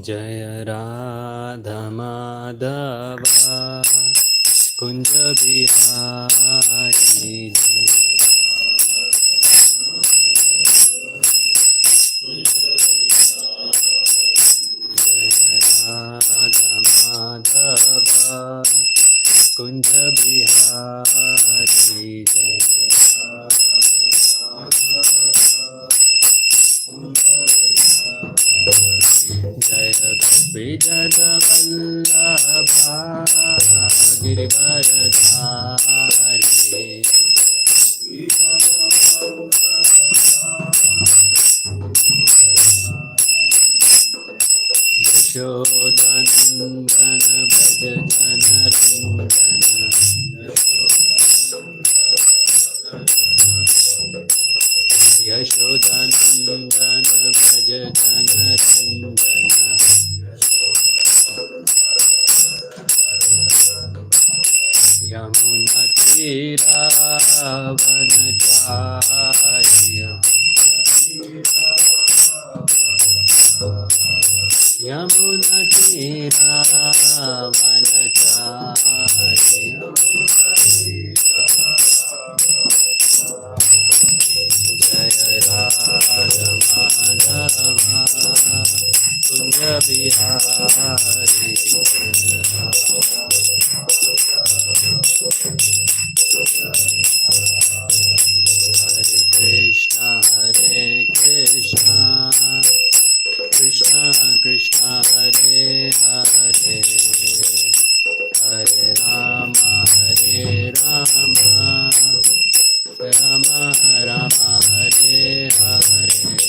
जय राधा माधवा कुंज बिहारी जय राधा माधवा कुंज बिहारी जय गोपी जन वल्लभा गिरिवरधारी यशोदनन्दन भज जनरञ्जन यशोदनन्दन भज जनरञ्जन यमुनतीरावनचार्य यमुनतीरावनचार्य जय राधा माधवा कुंज बिहारी हरे कृष्णा कृष्णा कृष्णा हरे हरे हरे राम राम राम हरे हरे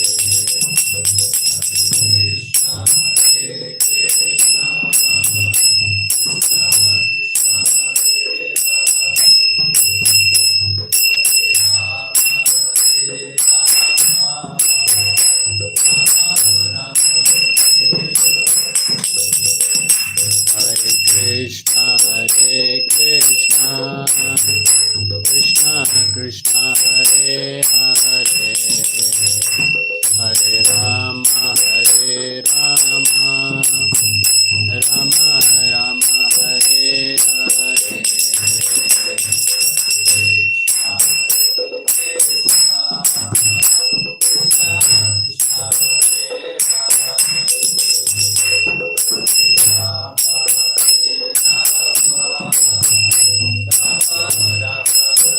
हरे कृष्णा कृष्णा कृष्णा हरे हरे हरे राम राम राम हरे हरे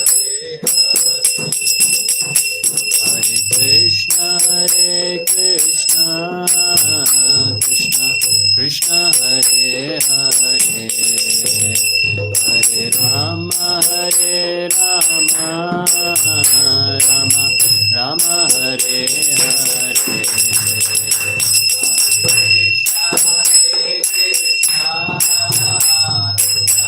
हरे कृष्णा कृष्णा कृष्णा हरे हरे हरे राम राम राम हरे हरे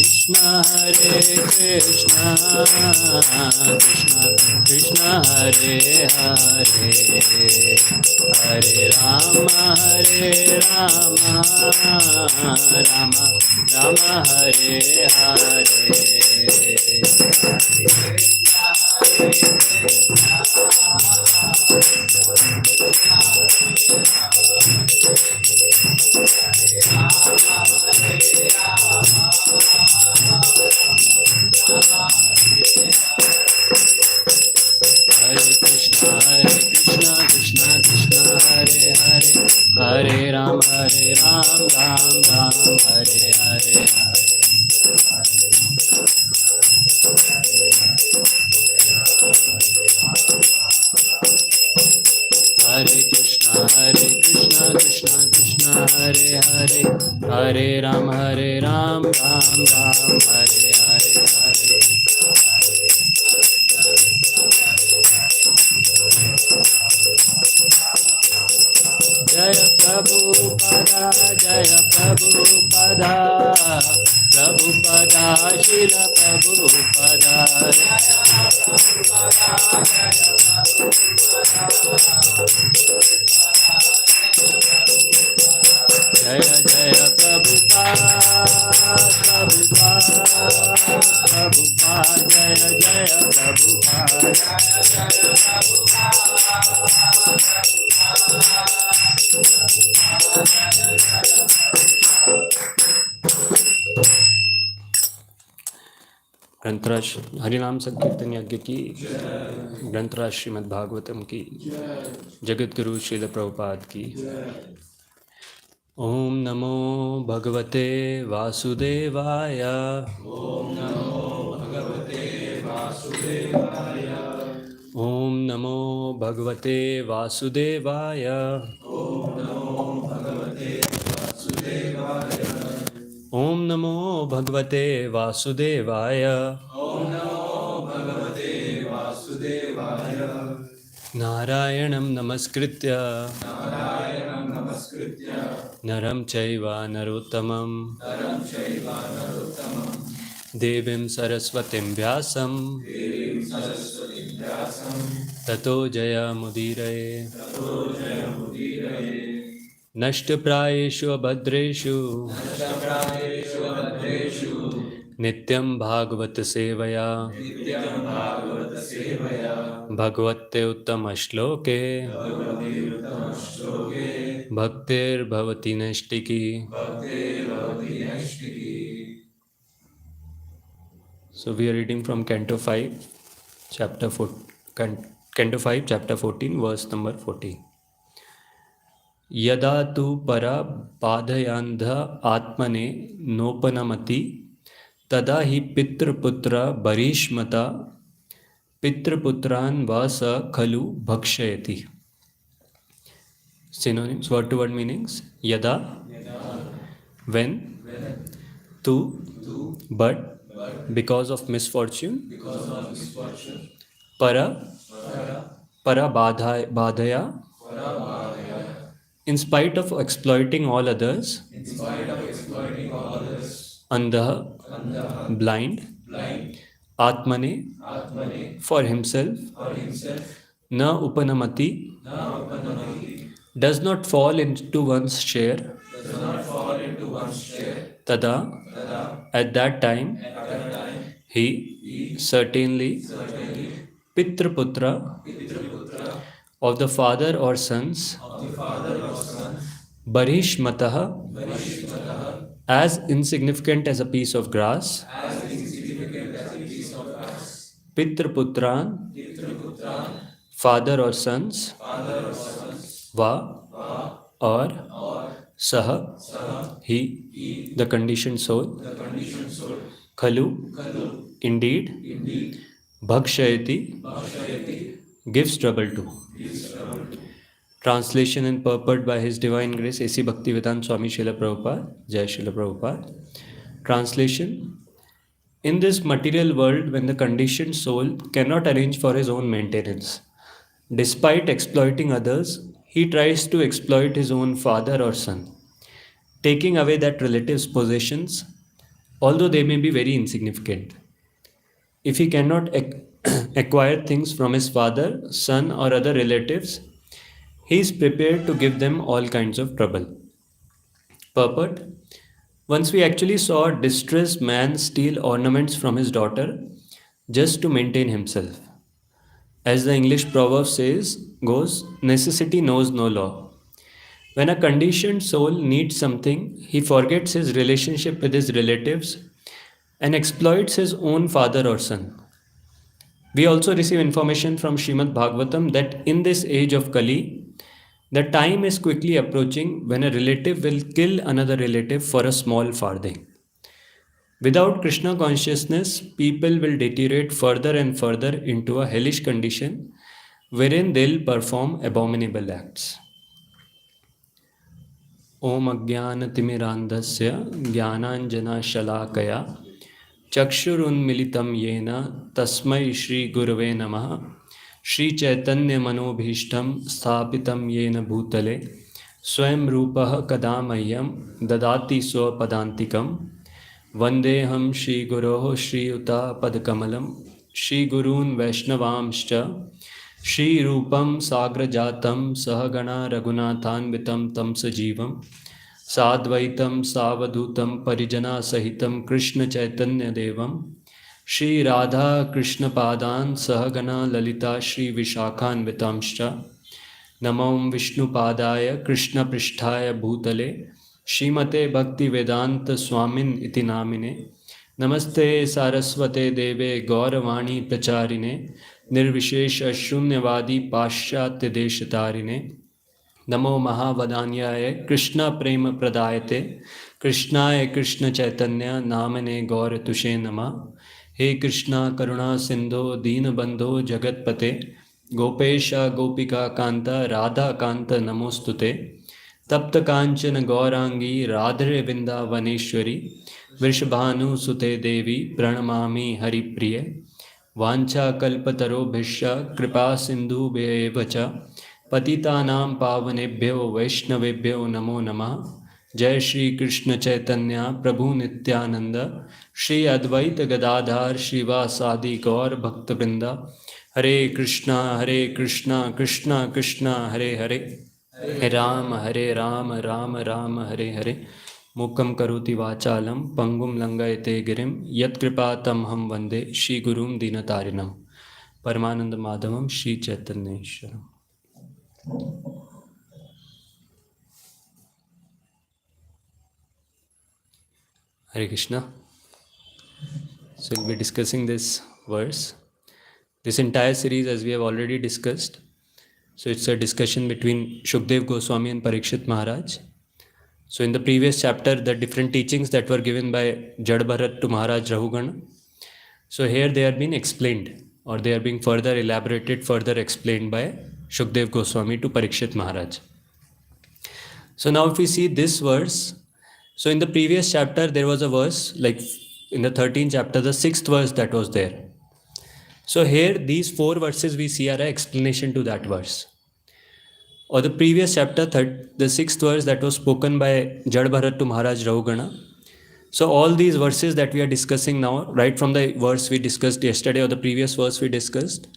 कृष्णा हरे कृष्णा कृष्णा कृष्णा हरे हरे हरे राम राम राम हरे हरे हरे कृष्णा कृष्णा कृष्णा हरे हरे हरे राम राम हरे हरे हरे कृष्णा कृष्णा कृष्णा हरे हरे हरे राम राम हरे हरे हरे जय प्रभुपदा प्रभुपदा शिल प्रभुपदा जय ग्रंथराज हरिनाम संकीर्तन यज्ञ की, ग्रंथराज श्रीमद् भागवतम की, जगत गुरु श्रील प्रभुपाद की। ओम नमो भगवते वासुदेवाय। ओम नमो भगवते वासुदेवाय। ओम नमो भगवते वासुदेवाय। ओम नमो भगवते वासुदेवाय। ओम नमो भगवते वासुदेवाय। ओम नमो भगवते वासुदेवाय। नारायणं नमस्कृत्य नरं चैव नरोत्तमं देवीं सरस्वतीं व्यासं ततो जयमुदीरये। नष्टप्रायेषु अभद्रेषु नित्यं भागवत सेवया भगवते उत्तम श्लोके भक्तिर्भवति नैष्टिकी। So we are reading from Canto 5, chapter 4, Canto 5, chapter 14, verse number 40. यदा तु परा बाधयान्ध आत्मने नोपनमति तदा हि पितृपुत्र बरीष्मता पितृपुत्रान् वा स खलु भक्षयति. Synonyms, word to word meanings. Yada, when, tu, but, because of misfortune, para, badhaya, in spite of exploiting all others, andha, blind, atmane, for himself, na upanamati, does not fall into one's share, tada, at that time, he, certainly, pitraputra, of the father or sons, barishmataha, as insignificant as a piece of grass, pitraputran, father or sons, va, or saha, he, the conditioned soul, khalu, indeed, bhakshayati, gives trouble to. Translation and purport by His Divine Grace A.C. Bhaktivedanta Swami Srila Prabhupada. Jai Srila Prabhupada. Translation: in this material world, when the conditioned soul cannot arrange for his own maintenance, despite exploiting others, he tries to exploit his own father or son, taking away that relative's possessions, although they may be very insignificant. If he cannot acquire things from his father, son, or other relatives, he is prepared to give them all kinds of trouble. Purport: once we actually saw a distressed man steal ornaments from his daughter just to maintain himself. As the English proverb goes, necessity knows no law. When a conditioned soul needs something, he forgets his relationship with his relatives and exploits his own father or son. We also receive information from Srimad Bhagavatam that in this age of Kali, the time is quickly approaching when a relative will kill another relative for a small farthing. Without Krishna consciousness, people will deteriorate further and further into a hellish condition wherein they'll perform abominable acts. Om Ajnanatimmirandhasya Jnananjana Shalakaya Chakshurunmilitam Yena Tasmai Shri Gurave Namaha Shri Chaitanya Manobhishtam Sthapitam Yena Bhutale Swayam Rupaha Kadamayyam Dadati Swapadantikam Vandeham Shri Guroho Shri Uta Padkamalam Shri Gurun Vaishnavamscha Shri Rupam Sagrajatam Sahagana Raghunathan Vitam Tam Sajivam साद्वैतं सावधूतं परिजना सहितं कृष्ण चैतन्य देवं श्री राधा कृष्ण पादान् सहगना ललिता श्री विशाखान्वितांश्च नमो विष्णुपादाय कृष्णपृष्ठाय भूतले श्रीमते भक्तिवेदांत स्वामिन् इति नामिने नमस्ते सारस्वते देवे गौरवाणी प्रचारिणे निर्विशेष शून्यवादी पाश्चात्य देशतारिणे नमो महावदान्याय कृष्ण प्रेम प्रदायते कृष्णाय कृष्ण चैतन्य नामने गौर तुषे नमः। हे कृष्णा करुणा सिंधो दीनबंधो जगतपते गोपेश गोपिका कांत राधा कांत नमोस्तुते तप्त कांचन गौरांगी राधे वृंदावनेश्वरी वृषभानुसुते देवी प्रणमामि हरिप्रिये वाञ्छाकल्पतरोभिश्च कृपा सिन्धुभ्येव च पतितानां पावनेभ्यो वैष्णवेभ्यो नमो नमः। जय श्री कृष्ण चैतन्य प्रभु नित्यानंद श्री अद्वैत गदाधर श्रीवासादि गौर भक्तवृंद हरे कृष्णा कृष्णा कृष्णा हरे हरे हरे राम राम राम हरे हरे मूकं करोति वाचालं पंगुं लंघयते गिरिं यत्कृपातमहं वन्दे श्रीगुरुं दीनतारिणं परमानंद माधवं Shri चैतन्येश्वरम्। Hare Krishna. So we'll be discussing this verse. This entire series, as we have already discussed, so it's a discussion between Shukdev Goswami and Parikshit Maharaj. So in the previous chapter, the different teachings that were given by Jad Bharat to Maharaj Rahugana, so here they are being explained, or they are being further elaborated, further explained by Shukdev Goswami to Parikshit Maharaj. So now if we see this verse, so in the previous chapter there was a verse, like in the 13th chapter, the 6th verse that was there. So here these 4 verses we see are an explanation to that verse. Or the previous chapter, the 6th verse that was spoken by Jad Bharat to Maharaj Rahugana. So all these verses that we are discussing now, right from the verse we discussed yesterday or the previous verse we discussed,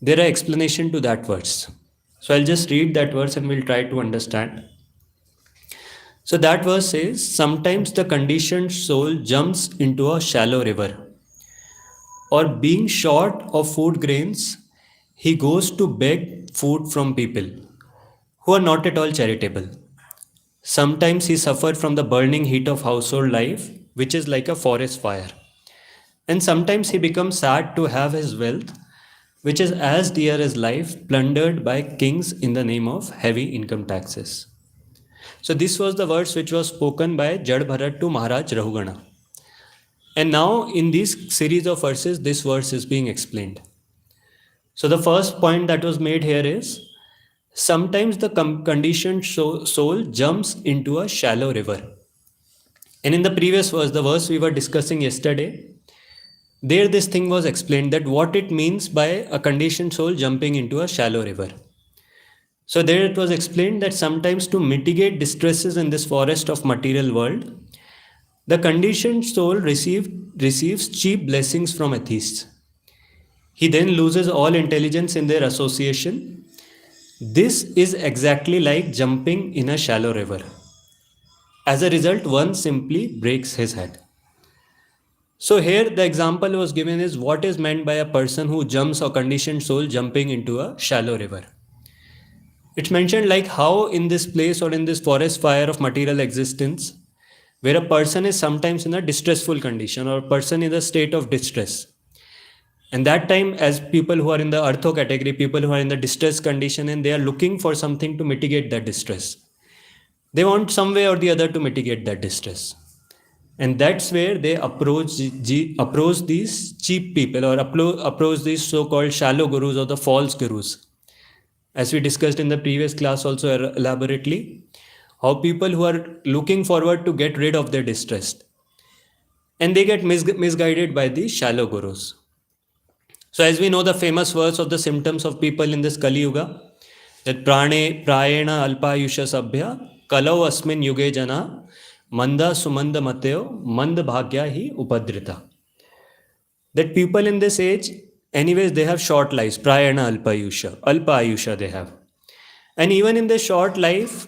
there are explanation to that verse. So I'll just read that verse and we'll try to understand. So that verse says, sometimes the conditioned soul jumps into a shallow river, or being short of food grains, he goes to beg food from people who are not at all charitable. Sometimes he suffered from the burning heat of household life, which is like a forest fire. And sometimes he becomes sad to have his wealth, which is as dear as life, plundered by kings in the name of heavy income taxes. So this was the verse which was spoken by Jad Bharat to Maharaj Rahugana. And now in this series of verses, this verse is being explained. So the first point that was made here is, sometimes the conditioned soul jumps into a shallow river. And in the previous verse, the verse we were discussing yesterday, there this thing was explained, that what it means by a conditioned soul jumping into a shallow river. So there it was explained that sometimes to mitigate distresses in this forest of material world, the conditioned soul receives cheap blessings from atheists. He then loses all intelligence in their association. This is exactly like jumping in a shallow river. As a result, one simply breaks his head. So here the example was given is what is meant by a person who jumps, or conditioned soul jumping into a shallow river. It's mentioned like how in this place or in this forest fire of material existence, where a person is sometimes in a distressful condition, or a person in a state of distress. And that time, as people who are in the artho category, people who are in the distress condition, and they are looking for something to mitigate that distress. They want some way or the other to mitigate that distress. And that's where they approach these cheap people, or approach these so-called shallow gurus or the false gurus. As we discussed in the previous class also elaborately, how people who are looking forward to get rid of their distress, and they get misguided by these shallow gurus. So as we know the famous verse of the symptoms of people in this Kali Yuga, that prayena alpayusha sabhya kalau asmin yuge jana manda sumanda mateo mand bhagya hi upadrita. That people in this age, anyways, they have short lives, prayena alpayusha they have. And even in the short life,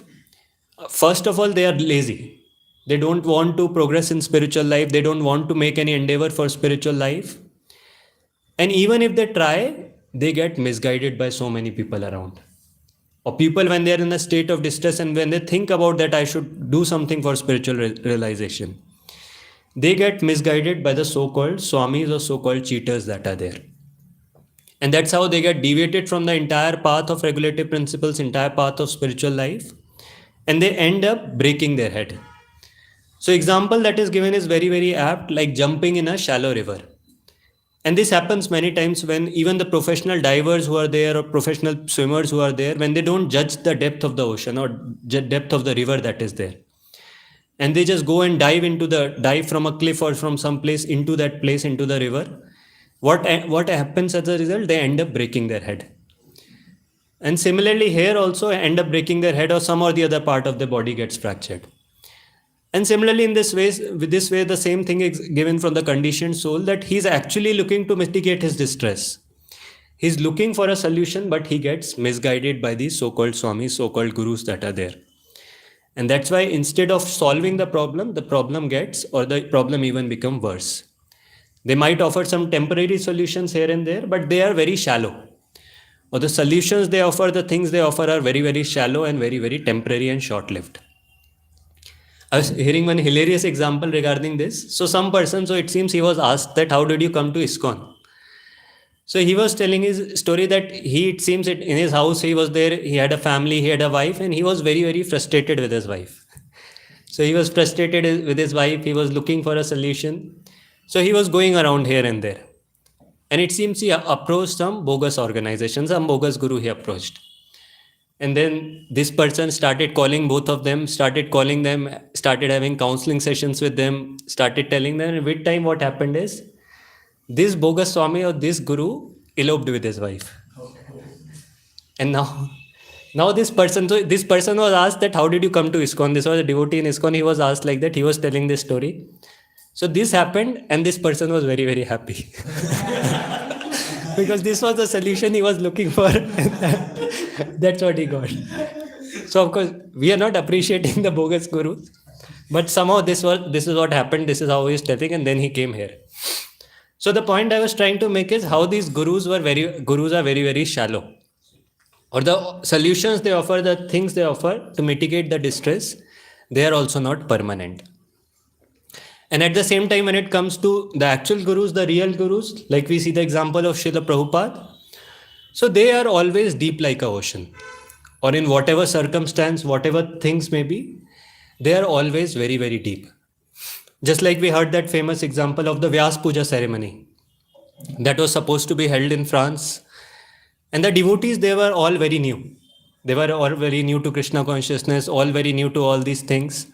First of all, they are lazy. They don't want to progress in spiritual life. They don't want to make any endeavor for spiritual life. And even if they try, they get misguided by so many people around. Or people, when they are in a state of distress and when they think about that I should do something for spiritual realization, they get misguided by the so-called swamis or so-called cheaters that are there. And that's how they get deviated from the entire path of regulative principles, entire path of spiritual life, and they end up breaking their head. So example that is given is very, very apt, like jumping in a shallow river. And this happens many times when even the professional divers who are there or professional swimmers who are there, when they don't judge the depth of the ocean or depth of the river that is there, and they just go and dive from a cliff or from some place into that place, into the river, what happens as a result? They end up breaking their head. And similarly here also end up breaking their head, or some or the other part of the body gets fractured. And similarly in this way, the same thing is given from the conditioned soul, that he's actually looking to mitigate his distress. He's looking for a solution, but he gets misguided by these so-called swamis, so-called gurus that are there. And that's why instead of solving the problem gets, or the problem even become worse. They might offer some temporary solutions here and there, but they are very shallow. Or the solutions they offer, the things they offer are very, very shallow and very, very temporary and short-lived. I was hearing one hilarious example regarding this. So some person, so it seems he was asked that how did you come to ISKCON? So he was telling his story that it seems in his house, he was there, he had a family, he had a wife, and he was very, very frustrated with his wife. So he was frustrated with his wife, he was looking for a solution. So he was going around here and there. And it seems he approached some bogus organization, some bogus guru he approached. And then this person started calling both of them, started having counseling sessions with them, started telling them. And with time what happened is, this bogus Swami or this guru eloped with his wife. And now this person was asked that how did you come to ISKCON? This was a devotee in ISKCON. He was asked like that. He was telling this story. So this happened and this person was very, very happy. Because this was the solution he was looking for. That's what he got. So of course, we are not appreciating the bogus gurus. But somehow this is what happened. This is how he is telling, and then he came here. So the point I was trying to make is how these gurus are very, very shallow. Or the solutions they offer, the things they offer to mitigate the distress, they are also not permanent. And at the same time, when it comes to the actual gurus, the real gurus, like we see the example of Srila Prabhupada, so they are always deep like a ocean. Or in whatever circumstance, whatever things may be, they are always very, very deep. Just like we heard that famous example of the Vyas Puja ceremony that was supposed to be held in France. And the devotees, they were all very new. They were all very new to Krishna consciousness, all very new to all these things.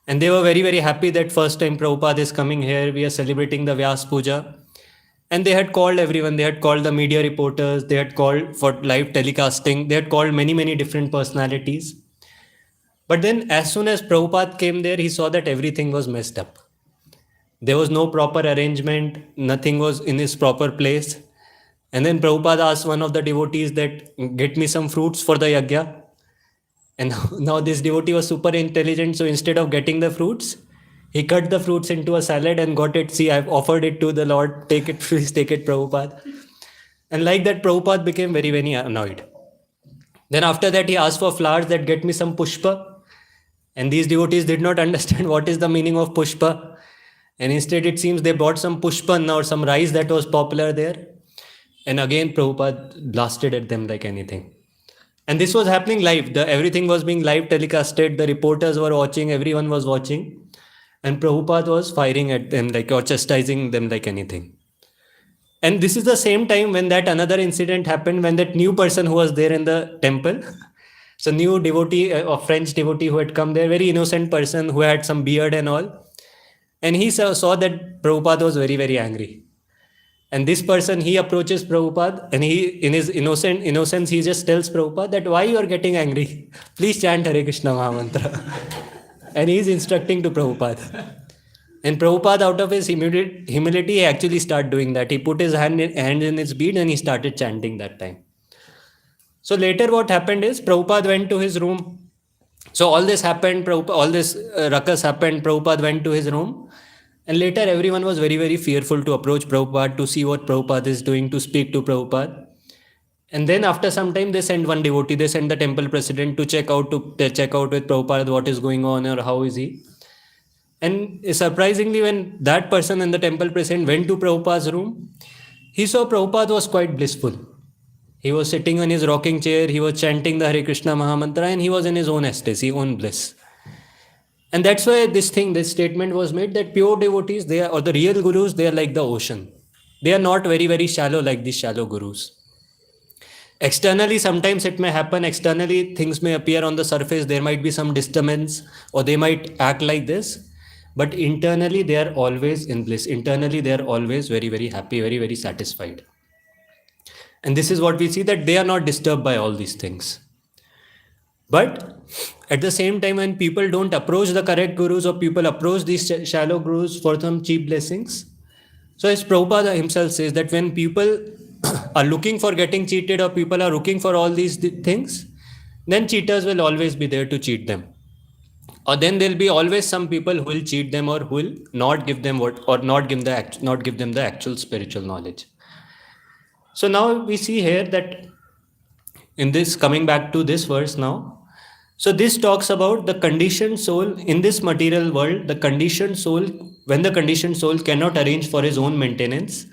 And they were very, very happy that first time Prabhupada is coming here, we are celebrating the Vyas Puja. And they had called everyone, they had called the media reporters, they had called for live telecasting, they had called many, many different personalities. But then as soon as Prabhupada came there, he saw that everything was messed up. There was no proper arrangement, nothing was in its proper place. And then Prabhupada asked one of the devotees that, get me some fruits for the yajna. And now this devotee was super intelligent, so instead of getting the fruits, he cut the fruits into a salad and got it. See, I've offered it to the Lord, take it, please take it, Prabhupada. And like that, Prabhupada became very, very annoyed. Then after that, he asked for flowers that get me some pushpa. And these devotees did not understand what is the meaning of pushpa. And instead, it seems they bought some pushpan or some rice that was popular there. And again, Prabhupada blasted at them like anything. And this was happening live. Everything was being live telecasted. The reporters were watching. Everyone was watching. And Prabhupada was firing at them or chastising them like anything. And this is the same time when that another incident happened, when that new person who was there in the temple, so new devotee, a French devotee who had come there, very innocent person who had some beard and all. And he saw that Prabhupada was very, very angry. And this person, he approaches Prabhupada and he, in his innocence, he just tells Prabhupada that why you are getting angry? Please chant Hare Krishna Mahamantra. And he is instructing to Prabhupada. And Prabhupada, out of his humility, he actually started doing that. He put his hand in his bead and he started chanting that time. So later what happened is, Prabhupada went to his room So all this happened, all this ruckus happened, Prabhupada went to his room, and later everyone was very, very fearful to approach Prabhupada, to see what Prabhupada is doing, to speak to Prabhupada. And then after some time, they sent one devotee, they sent the temple president to check out with Prabhupada what is going on or how is he. And surprisingly, when that person and the temple president went to Prabhupada's room, he saw Prabhupada was quite blissful. He was sitting on his rocking chair, he was chanting the Hare Krishna Mahamantra, and he was in his own ecstasy, own bliss. And that's why this statement was made that pure devotees, they are, or the real gurus, they are like the ocean. They are not very, very shallow like these shallow gurus. Externally, sometimes it may happen, externally things may appear on the surface, there might be some disturbance, or they might act like this. But internally, they are always in bliss. Internally, they are always very, very happy, very, very satisfied. And this is what we see, that they are not disturbed by all these things. But at the same time, when people don't approach the correct gurus, or people approach these shallow gurus for some cheap blessings, so as Prabhupada himself says, that when people are looking for getting cheated, or people are looking for all these things, then cheaters will always be there to cheat them. Or then there'll be always some people who will cheat them, or who will not give them not give them the actual spiritual knowledge. So now we see here that in this, coming back to this verse now, so this talks about the conditioned soul in this material world. The conditioned soul, when the conditioned soul cannot arrange for his own maintenance,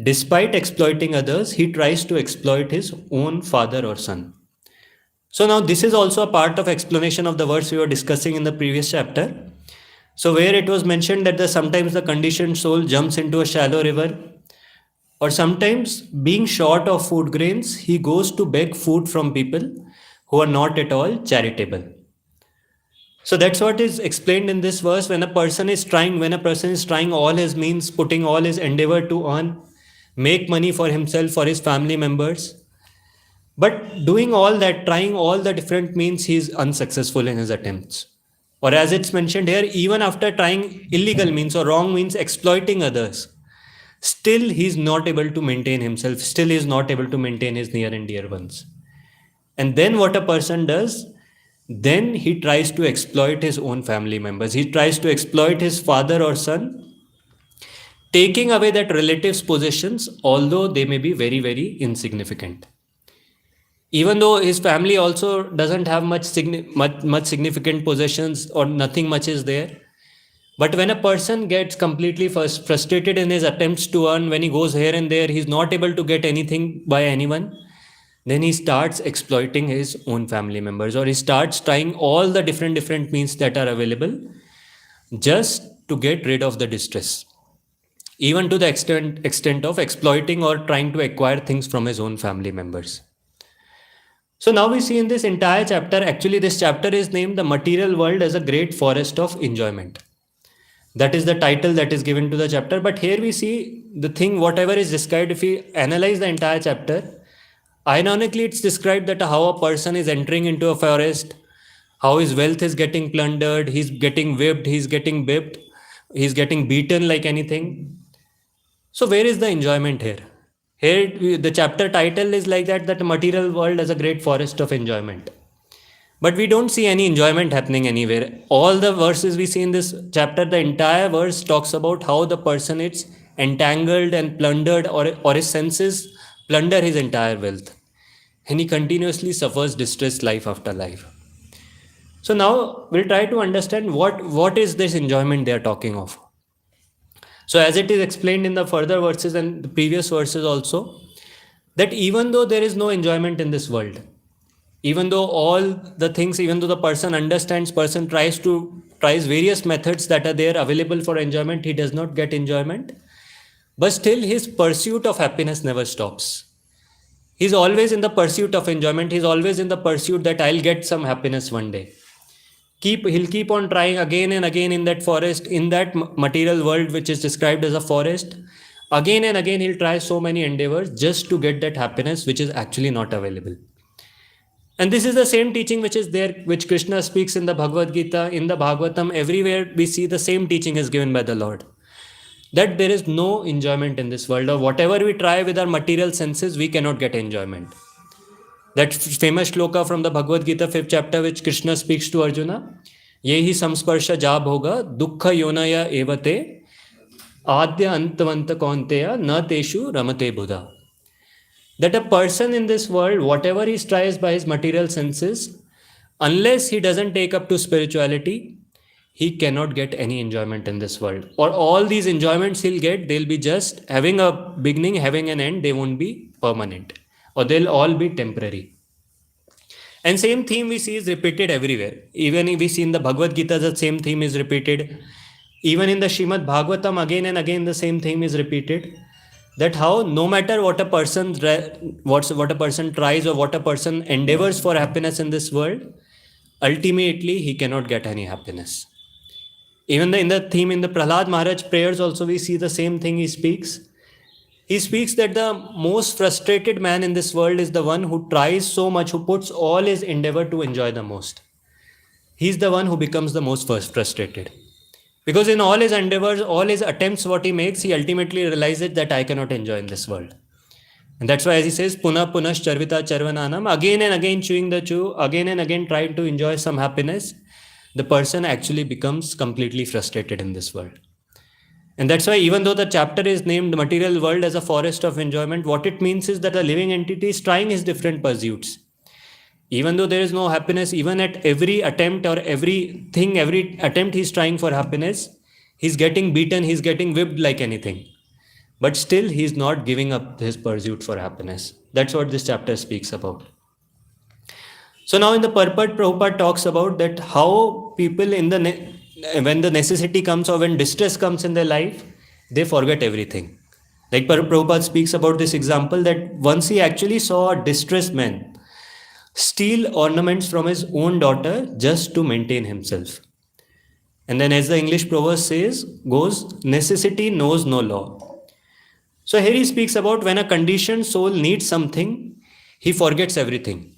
despite exploiting others, he tries to exploit his own father or son. So now this is also a part of explanation of the verse we were discussing in the previous chapter. So where it was mentioned that sometimes the conditioned soul jumps into a shallow river, or sometimes being short of food grains, he goes to beg food from people who are not at all charitable. So that's what is explained in this verse. When a person is trying all his means, putting all his endeavor to earn, make money for himself, for his family members, but doing all that, trying all the different means, he is unsuccessful in his attempts. Or as it's mentioned here, even after trying illegal means or wrong means, exploiting others, still he is not able to maintain himself, still he is not able to maintain his near and dear ones. And then what a person does, then he tries to exploit his own family members. He tries to exploit his father or son, taking away that relative's possessions, although they may be very, very insignificant. Even though his family also doesn't have much significant possessions, or nothing much is there. But when a person gets completely frustrated in his attempts to earn, when he goes here and there, he's not able to get anything by anyone, then he starts exploiting his own family members, or he starts trying all the different means that are available just to get rid of the distress, even to the extent of exploiting or trying to acquire things from his own family members. So now we see in this entire chapter, actually this chapter is named The Material World as a Great Forest of Enjoyment. That is the title that is given to the chapter. But here we see the thing, whatever is described, if we analyze the entire chapter, ironically it's described that how a person is entering into a forest, how his wealth is getting plundered, he's getting whipped, he's getting bipped, he's getting beaten like anything. So where is the enjoyment here? Here the chapter title is like that the material world as a great forest of enjoyment. But we don't see any enjoyment happening anywhere. All the verses we see in this chapter, the entire verse talks about how the person is entangled and plundered, or his senses plunder his entire wealth. And he continuously suffers distress life after life. So now we'll try to understand what is this enjoyment they are talking of. So as it is explained in the further verses and the previous verses also, that even though there is no enjoyment in this world, even though all the things, even though the person understands, person tries various methods that are there available for enjoyment, he does not get enjoyment, but still his pursuit of happiness never stops. He's always in the pursuit of enjoyment. He's always in the pursuit that I'll get some happiness one day. He'll keep on trying again and again in that forest, in that material world which is described as a forest. Again and again he'll try so many endeavors just to get that happiness which is actually not available. And this is the same teaching which is there, which Krishna speaks in the Bhagavad Gita, in the Bhagavatam, everywhere we see the same teaching is given by the Lord. That there is no enjoyment in this world, or whatever we try with our material senses, we cannot get enjoyment. That famous shloka from the Bhagavad Gita, 5th chapter, which Krishna speaks to Arjuna. Yehi samsparsha jab hoga, dukkha yonaya evate, adya antavanta kaunteya, na teshu ramate buddha. That a person in this world, whatever he strives by his material senses, unless he doesn't take up to spirituality, he cannot get any enjoyment in this world. Or all these enjoyments he'll get, they'll be just having a beginning, having an end, they won't be permanent. Or they'll all be temporary. And same theme we see is repeated everywhere. Even if we see in the Bhagavad Gita, the same theme is repeated. Even in the Srimad Bhagavatam, again and again, the same theme is repeated. That how no matter what a person what a person tries or what a person endeavors for happiness in this world, ultimately he cannot get any happiness. Even in the theme in the Prahlad Maharaj prayers also we see the same thing he speaks. He speaks that the most frustrated man in this world is the one who tries so much, who puts all his endeavor to enjoy the most. He's the one who becomes the most frustrated. Because in all his endeavors, all his attempts, what he makes, he ultimately realizes that I cannot enjoy in this world. And that's why, as he says, Puna Punash Charvita Charvananam, again and again chewing the chew, again and again trying to enjoy some happiness, the person actually becomes completely frustrated in this world. And that's why, even though the chapter is named Material World as a forest of enjoyment, what it means is that a living entity is trying his different pursuits. Even though there is no happiness, even at every attempt or everything, every attempt he's trying for happiness, he's getting beaten, he's getting whipped like anything. But still, he's not giving up his pursuit for happiness. That's what this chapter speaks about. So now in the purport, Prabhupada talks about that how people in the when the necessity comes or when distress comes in their life, they forget everything. Like Prabhupada speaks about this example that once he actually saw a distressed man steal ornaments from his own daughter just to maintain himself. And then as the English proverb goes, necessity knows no law. So here he speaks about when a conditioned soul needs something, he forgets everything.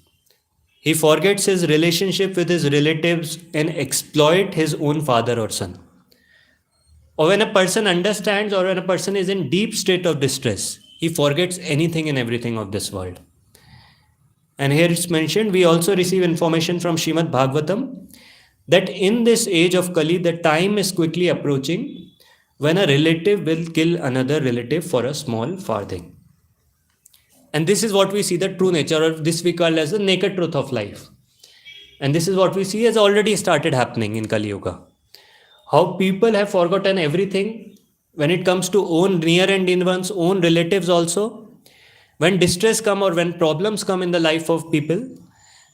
He forgets his relationship with his relatives and exploit his own father or son. Or when a person understands or when a person is in deep state of distress, he forgets anything and everything of this world. And here it's mentioned, we also receive information from Srimad Bhagavatam that in this age of Kali, the time is quickly approaching when a relative will kill another relative for a small farthing. And this is what we see the true nature, or this we call as the naked truth of life. And this is what we see has already started happening in Kali Yuga. How people have forgotten everything when it comes to own near and in one's own relatives also. When distress come or when problems come in the life of people,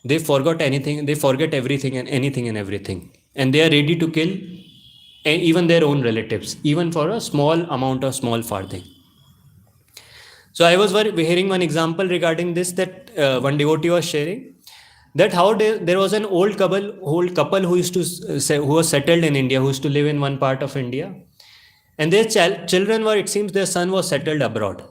they forget anything, they forget everything and anything and everything. And they are ready to kill even their own relatives, even for a small amount or small farthing. So I was hearing one example regarding this that one devotee was sharing that how there was an old couple who used to who was settled in India, who used to live in one part of India, and their children were, it seems, their son was settled abroad.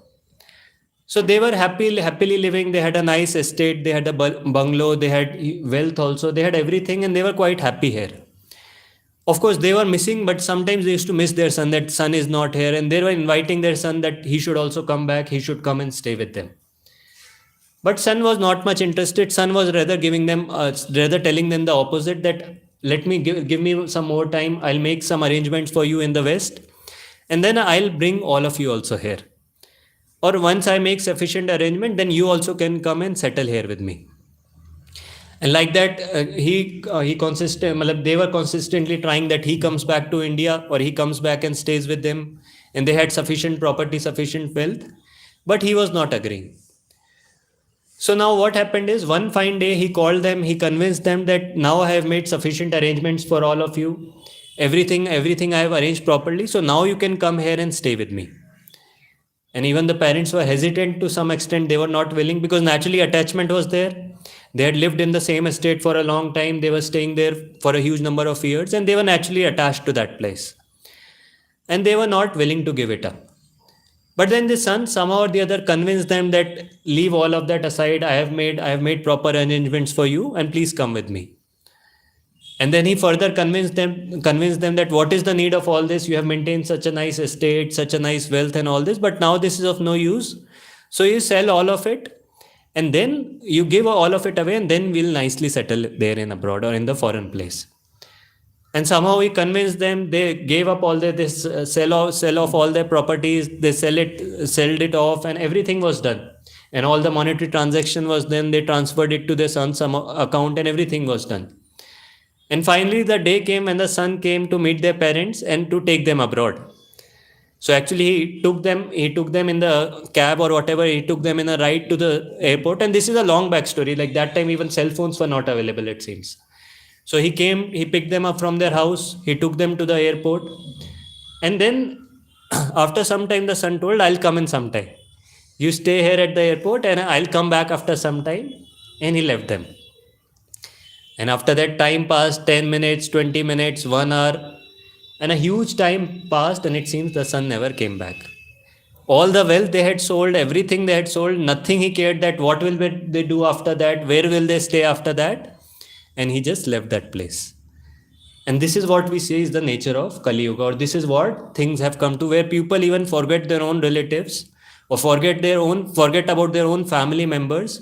So they were happily living. They had a nice estate, they had a bungalow, they had wealth also, they had everything, and they were quite happy here. Of course, they were missing, but sometimes they used to miss their son, that son is not here, and they were inviting their son that he should also come back, he should come and stay with them. But son was not much interested. Son was rather telling them the opposite, that let me give me some more time, I'll make some arrangements for you in the West, and then I'll bring all of you also here. Or once I make sufficient arrangement, then you also can come and settle here with me. And like that, they were consistently trying that he comes back to India or he comes back and stays with them. And they had sufficient property, sufficient wealth, but he was not agreeing. So now what happened is, one fine day he called them, he convinced them that now I have made sufficient arrangements for all of you. Everything I have arranged properly. So now you can come here and stay with me. And even the parents were hesitant to some extent. They were not willing because naturally attachment was there. They had lived in the same estate for a long time. They were staying there for a huge number of years and they were naturally attached to that place. And they were not willing to give it up. But then the son somehow or the other convinced them that leave all of that aside. I have made proper arrangements for you and please come with me. And then he further convinced them that what is the need of all this? You have maintained such a nice estate, such a nice wealth and all this, but now this is of no use. So you sell all of it And then you give all of it away, and then we'll nicely settle there in abroad or in the foreign place. And somehow we convinced them. They gave up all their this sell off all their properties. They sold it off, and everything was done. And all the monetary transaction was done. They transferred it to their son's account, and everything was done. And finally, the day came when the son came to meet their parents and to take them abroad. So actually, he took them. He took them in the cab or whatever. He took them in a ride to the airport. And this is a long backstory. Like that time, even cell phones were not available, it seems. So he came. He picked them up from their house. He took them to the airport. And then, after some time, the son told, "I'll come in sometime. You stay here at the airport, and I'll come back after some time." And he left them. And after that, time passed 10 minutes, 20 minutes, 1 hour, and a huge time passed, and it seems the son never came back. All the wealth they had sold, everything they had sold, nothing he cared that what will they do after that, where will they stay after that, and he just left that place. And this is what we say is the nature of Kali Yuga, or this is what things have come to, where people even forget their own relatives, or forget about their own family members,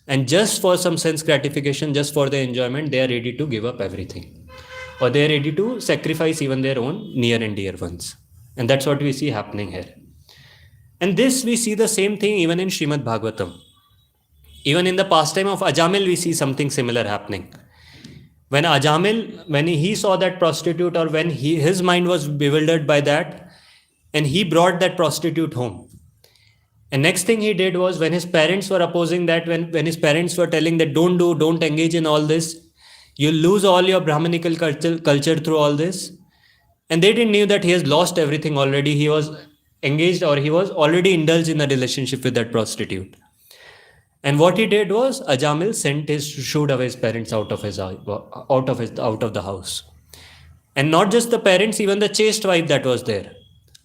and just for some sense gratification, just for their enjoyment, they are ready to give up everything, or they are ready to sacrifice even their own near and dear ones. And that's what we see happening here. And this we see the same thing even in Srimad Bhagavatam. Even in the pastime of Ajamil, we see something similar happening. When Ajamil, when he saw that prostitute, or when his mind was bewildered by that, and he brought that prostitute home. And next thing he did was, when his parents were opposing that, when his parents were telling that don't engage in all this, you lose all your Brahmanical culture through all this. And they didn't knew that he has lost everything already. He was engaged, or he was already indulged in a relationship with that prostitute. And what he did was, Ajamil shooed away his parents out of the house. And not just the parents, even the chaste wife that was there.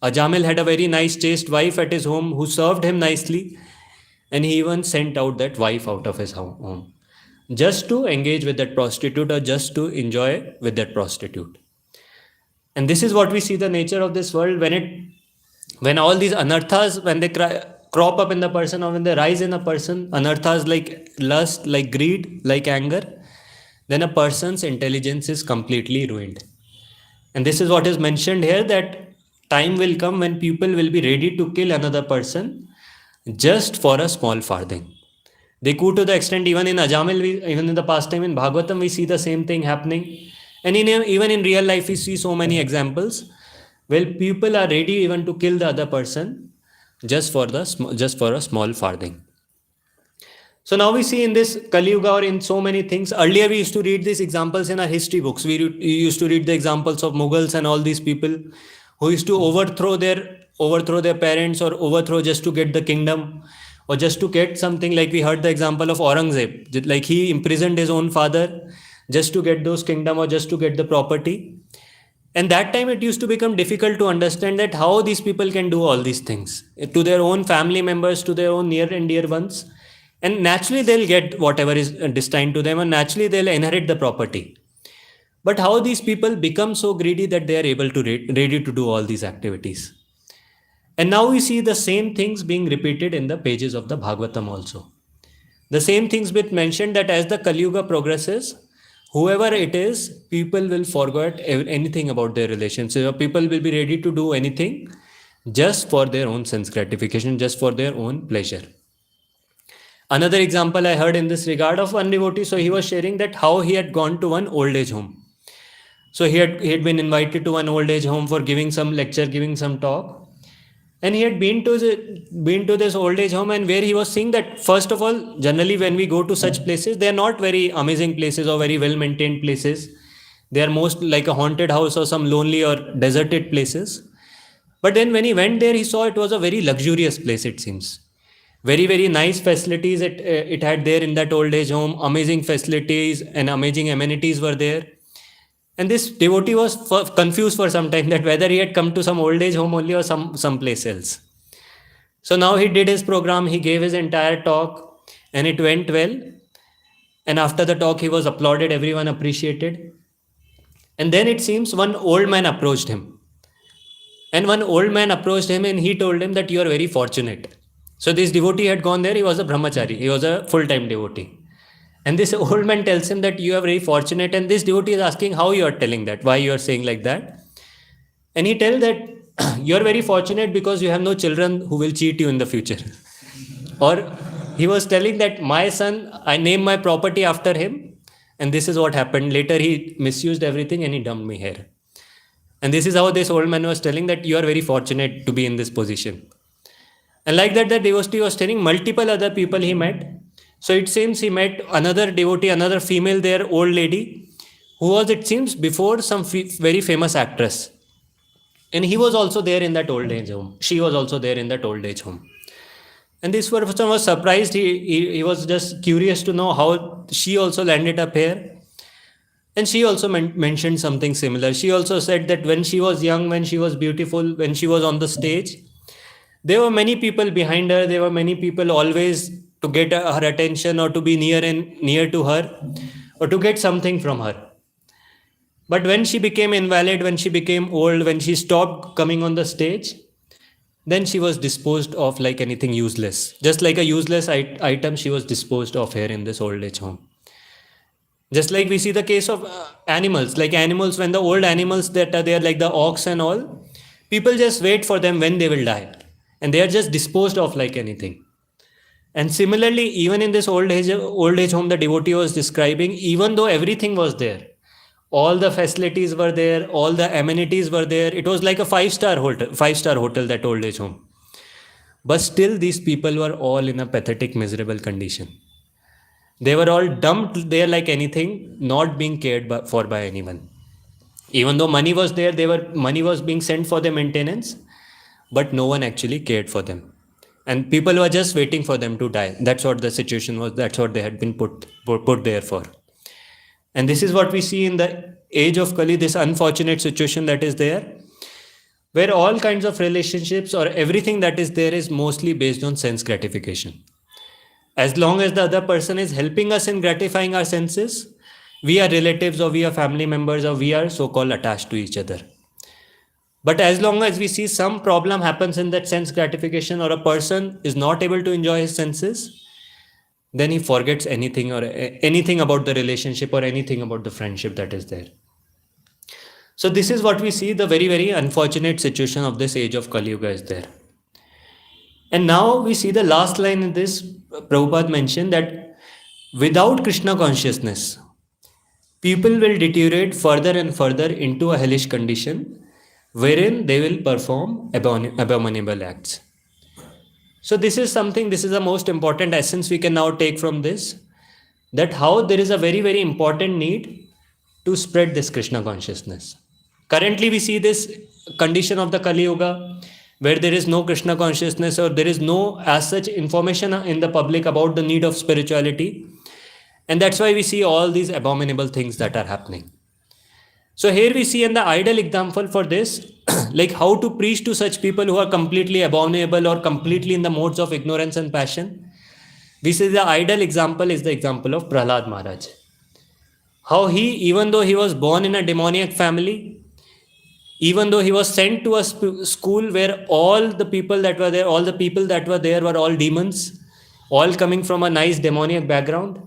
Ajamil had a very nice chaste wife at his home who served him nicely, and he even sent out that wife out of his home just to engage with that prostitute, or just to enjoy with that prostitute. And this is what we see the nature of this world, when all these anarthas, when they crop up in the person, or when they rise in a person, anarthas like lust, like greed, like anger, then a person's intelligence is completely ruined. And this is what is mentioned here, that time will come when people will be ready to kill another person just for a small farthing. They go to the extent, even in Ajamil, even in the past time in Bhagavatam, we see the same thing happening. And even in real life, we see so many examples where people are ready even to kill the other person just for a small farthing. So now we see in this Kali Yuga, or in so many things. Earlier we used to read these examples in our history books. We used to read the examples of Mughals and all these people who used to overthrow their parents, or overthrow just to get the kingdom, or just to get something. Like we heard the example of Aurangzeb, like he imprisoned his own father just to get those kingdom, or just to get the property. And that time it used to become difficult to understand that how these people can do all these things to their own family members, to their own near and dear ones. And naturally they'll get whatever is destined to them, and naturally they'll inherit the property. But how these people become so greedy that they are able to ready to do all these activities. And now we see the same things being repeated in the pages of the Bhagavatam also. The same things been mentioned, that as the Kali Yuga progresses, whoever it is, people will forget anything about their relationship, or people will be ready to do anything just for their own sense gratification, just for their own pleasure. Another example I heard in this regard of one devotee. So he was sharing that how he had gone to one old age home. So he had been invited to an old age home for giving some lecture, giving some talk. And he had been to this old age home, and where he was seeing that, first of all, generally when we go to such places, they are not very amazing places or very well maintained places. They are most like a haunted house or some lonely or deserted places. But then when he went there, he saw it was a very luxurious place, it seems. Very, very nice facilities it had there in that old age home. Amazing facilities and amazing amenities were there. And this devotee was confused for some time that whether he had come to some old age home only, or some place else. So now he did his program, he gave his entire talk, and it went well. And after the talk, he was applauded, everyone appreciated. And then it seems one old man approached him. And he told him that you are very fortunate. So this devotee had gone there, he was a brahmachari, he was a full-time devotee. And this old man tells him that you are very fortunate, and this devotee is asking how you are telling that, why you are saying like that. And he tells that you are very fortunate because you have no children who will cheat you in the future. Or he was telling that my son, I named my property after him, and this is what happened. Later he misused everything and he dumped me here. And this is how this old man was telling that you are very fortunate to be in this position. And like that, the devotee was telling multiple other people he met. So it seems he met another devotee, another female there, old lady, who was, it seems, before some very famous actress. And he was also there in that old age home. She was also there in that old age home. And this person was surprised. He was just curious to know how she also landed up here. And she also mentioned something similar. She also said that when she was young, when she was beautiful, when she was on the stage, there were many people behind her. There were many people always to get her attention or to be near to her or to get something from her. But when she became invalid, when she became old, when she stopped coming on the stage, then she was disposed of like anything useless. Just like a useless item, she was disposed of here in this old age home. Just like we see the case of animals, like animals, when the old animals that are there, like the ox and all, people just wait for them when they will die. And they are just disposed of like anything. And similarly, even in this old age home, the devotee was describing, even though everything was there, all the facilities were there, all the amenities were there, it was like a five-star hotel, that old age home. But still, these people were all in a pathetic, miserable condition. They were all dumped there like anything, not being cared for by anyone. Even though money was there, money was being sent for their maintenance, but no one actually cared for them. And people were just waiting for them to die. That's what the situation was. That's what they had been put there for. And this is what we see in the age of Kali, this unfortunate situation that is there, where all kinds of relationships or everything that is there is mostly based on sense gratification. As long as the other person is helping us in gratifying our senses, we are relatives or we are family members or we are so-called attached to each other. But as long as we see some problem happens in that sense gratification or a person is not able to enjoy his senses, then he forgets anything about the relationship or anything about the friendship that is there. So this is what we see, the very, very unfortunate situation of this age of Kali Yuga is there. And now we see the last line in this. Prabhupada mentioned that without Krishna consciousness, people will deteriorate further and further into a hellish condition wherein they will perform abominable acts. So this is the most important essence we can now take from this, that how there is a very, very important need to spread this Krishna consciousness. Currently we see this condition of the Kali Yuga, where there is no Krishna consciousness or there is no as such information in the public about the need of spirituality. And that's why we see all these abominable things that are happening. So here we see in the ideal example for this, like how to preach to such people who are completely abominable or completely in the modes of ignorance and passion. We see the ideal example is the example of Prahlad Maharaj. How he, even though he was born in a demoniac family, even though he was sent to a school where all the people that were there were all demons, all coming from a nice demoniac background,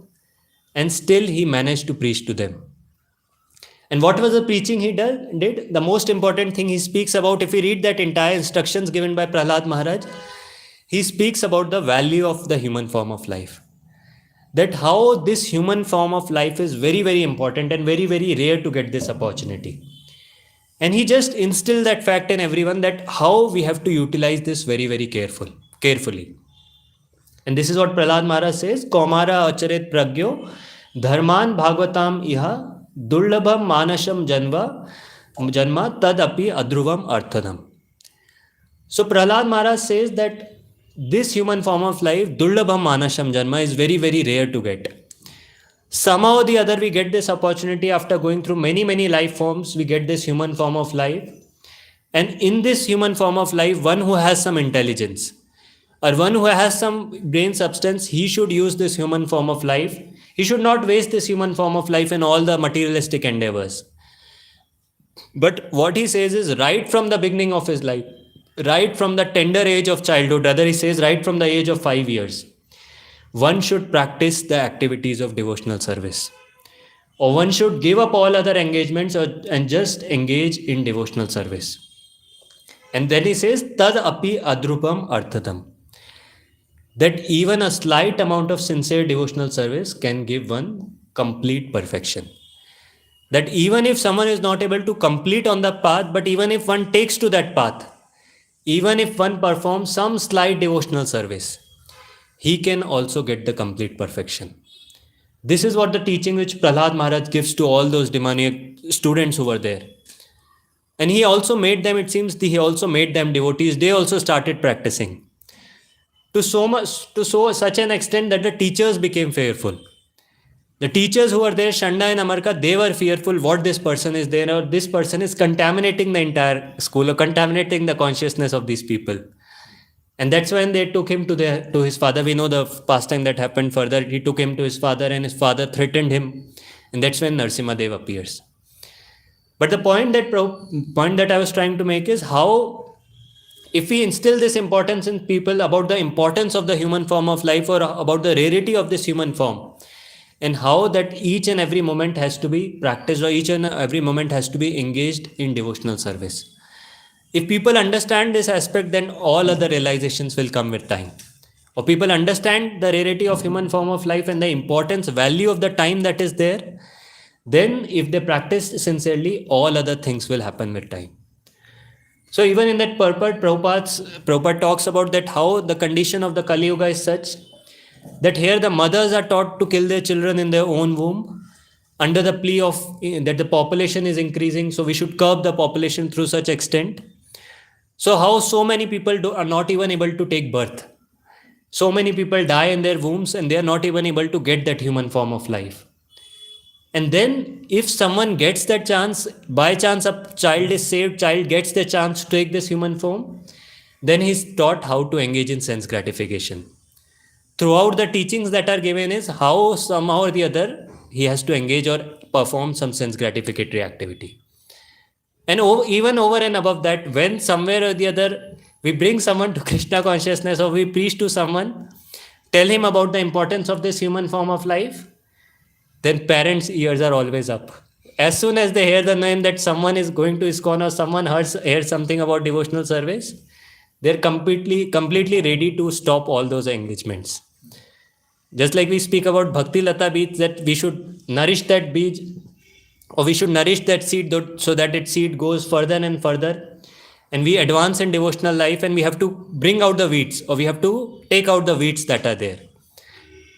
and still he managed to preach to them. And what was the preaching he did? The most important thing he speaks about, if we read that entire instructions given by Prahlad Maharaj, he speaks about the value of the human form of life. That how this human form of life is very, very important and very, very rare to get this opportunity. And he just instilled that fact in everyone, that how we have to utilize this very, very carefully. And this is what Prahlad Maharaj says, Kaumara acharit pragyo dharman bhagavatam iha dullabham manasham janma tadapi adruvam arthadam. So Prahlad Maharaj says that this human form of life, dullabham manasham janma, is very, very rare to get. Somehow or the other we get this opportunity after going through many, many life forms. We get this human form of life. And in this human form of life, one who has some intelligence or one who has some brain substance, he should use this human form of life. He should not waste this human form of life in all the materialistic endeavors. But what he says is right from the beginning of his life, right from the tender age of childhood, rather he says right from the age of 5 years, one should practice the activities of devotional service. Or one should give up all other engagements and just engage in devotional service. And then he says, Tad api adrupam arthatam. That even a slight amount of sincere devotional service can give one complete perfection. That even if someone is not able to complete on the path, but even if one takes to that path, even if one performs some slight devotional service, he can also get the complete perfection. This is what the teaching which Prahlad Maharaj gives to all those demoniac students who were there. And he also made them, it seems, he also made them devotees. They also started practicing to such an extent that the teachers became fearful. The teachers who were there, Shanda and Amarka, they were fearful what this person is there, or this person is contaminating the entire school or contaminating the consciousness of these people. And that's when they took him to his father. We know the pastime that happened further. He took him to his father and his father threatened him. And that's when Narsimha Dev appears. But the point that I was trying to make is how, if we instill this importance in people about the importance of the human form of life or about the rarity of this human form, and how that each and every moment has to be practiced or each and every moment has to be engaged in devotional service. If people understand this aspect, then all other realizations will come with time. Or people understand the rarity of human form of life and the importance, value of the time that is there, then if they practice sincerely, all other things will happen with time. So even in that purport, Prabhupada talks about that how the condition of the Kali Yuga is such that here the mothers are taught to kill their children in their own womb under the plea of that the population is increasing, so we should curb the population through such extent. So how so many people are not even able to take birth. So many people die in their wombs and they are not even able to get that human form of life. And then if someone gets that chance, by chance a child is saved, child gets the chance to take this human form, then he's taught how to engage in sense gratification. Throughout the teachings that are given is how somehow or the other he has to engage or perform some sense gratificatory activity. And even over and above that, when somewhere or the other we bring someone to Krishna consciousness or we preach to someone, tell him about the importance of this human form of life, then parents' ears are always up. As soon as they hear the name that someone is going to ISKCON or someone hears something about devotional service, they're completely ready to stop all those engagements. Just like we speak about Bhakti Lata Beej, that we should nourish that beej, or we should nourish that seed so that its seed goes further and further, and we advance in devotional life, and we have to bring out the weeds, or we have to take out the weeds that are there.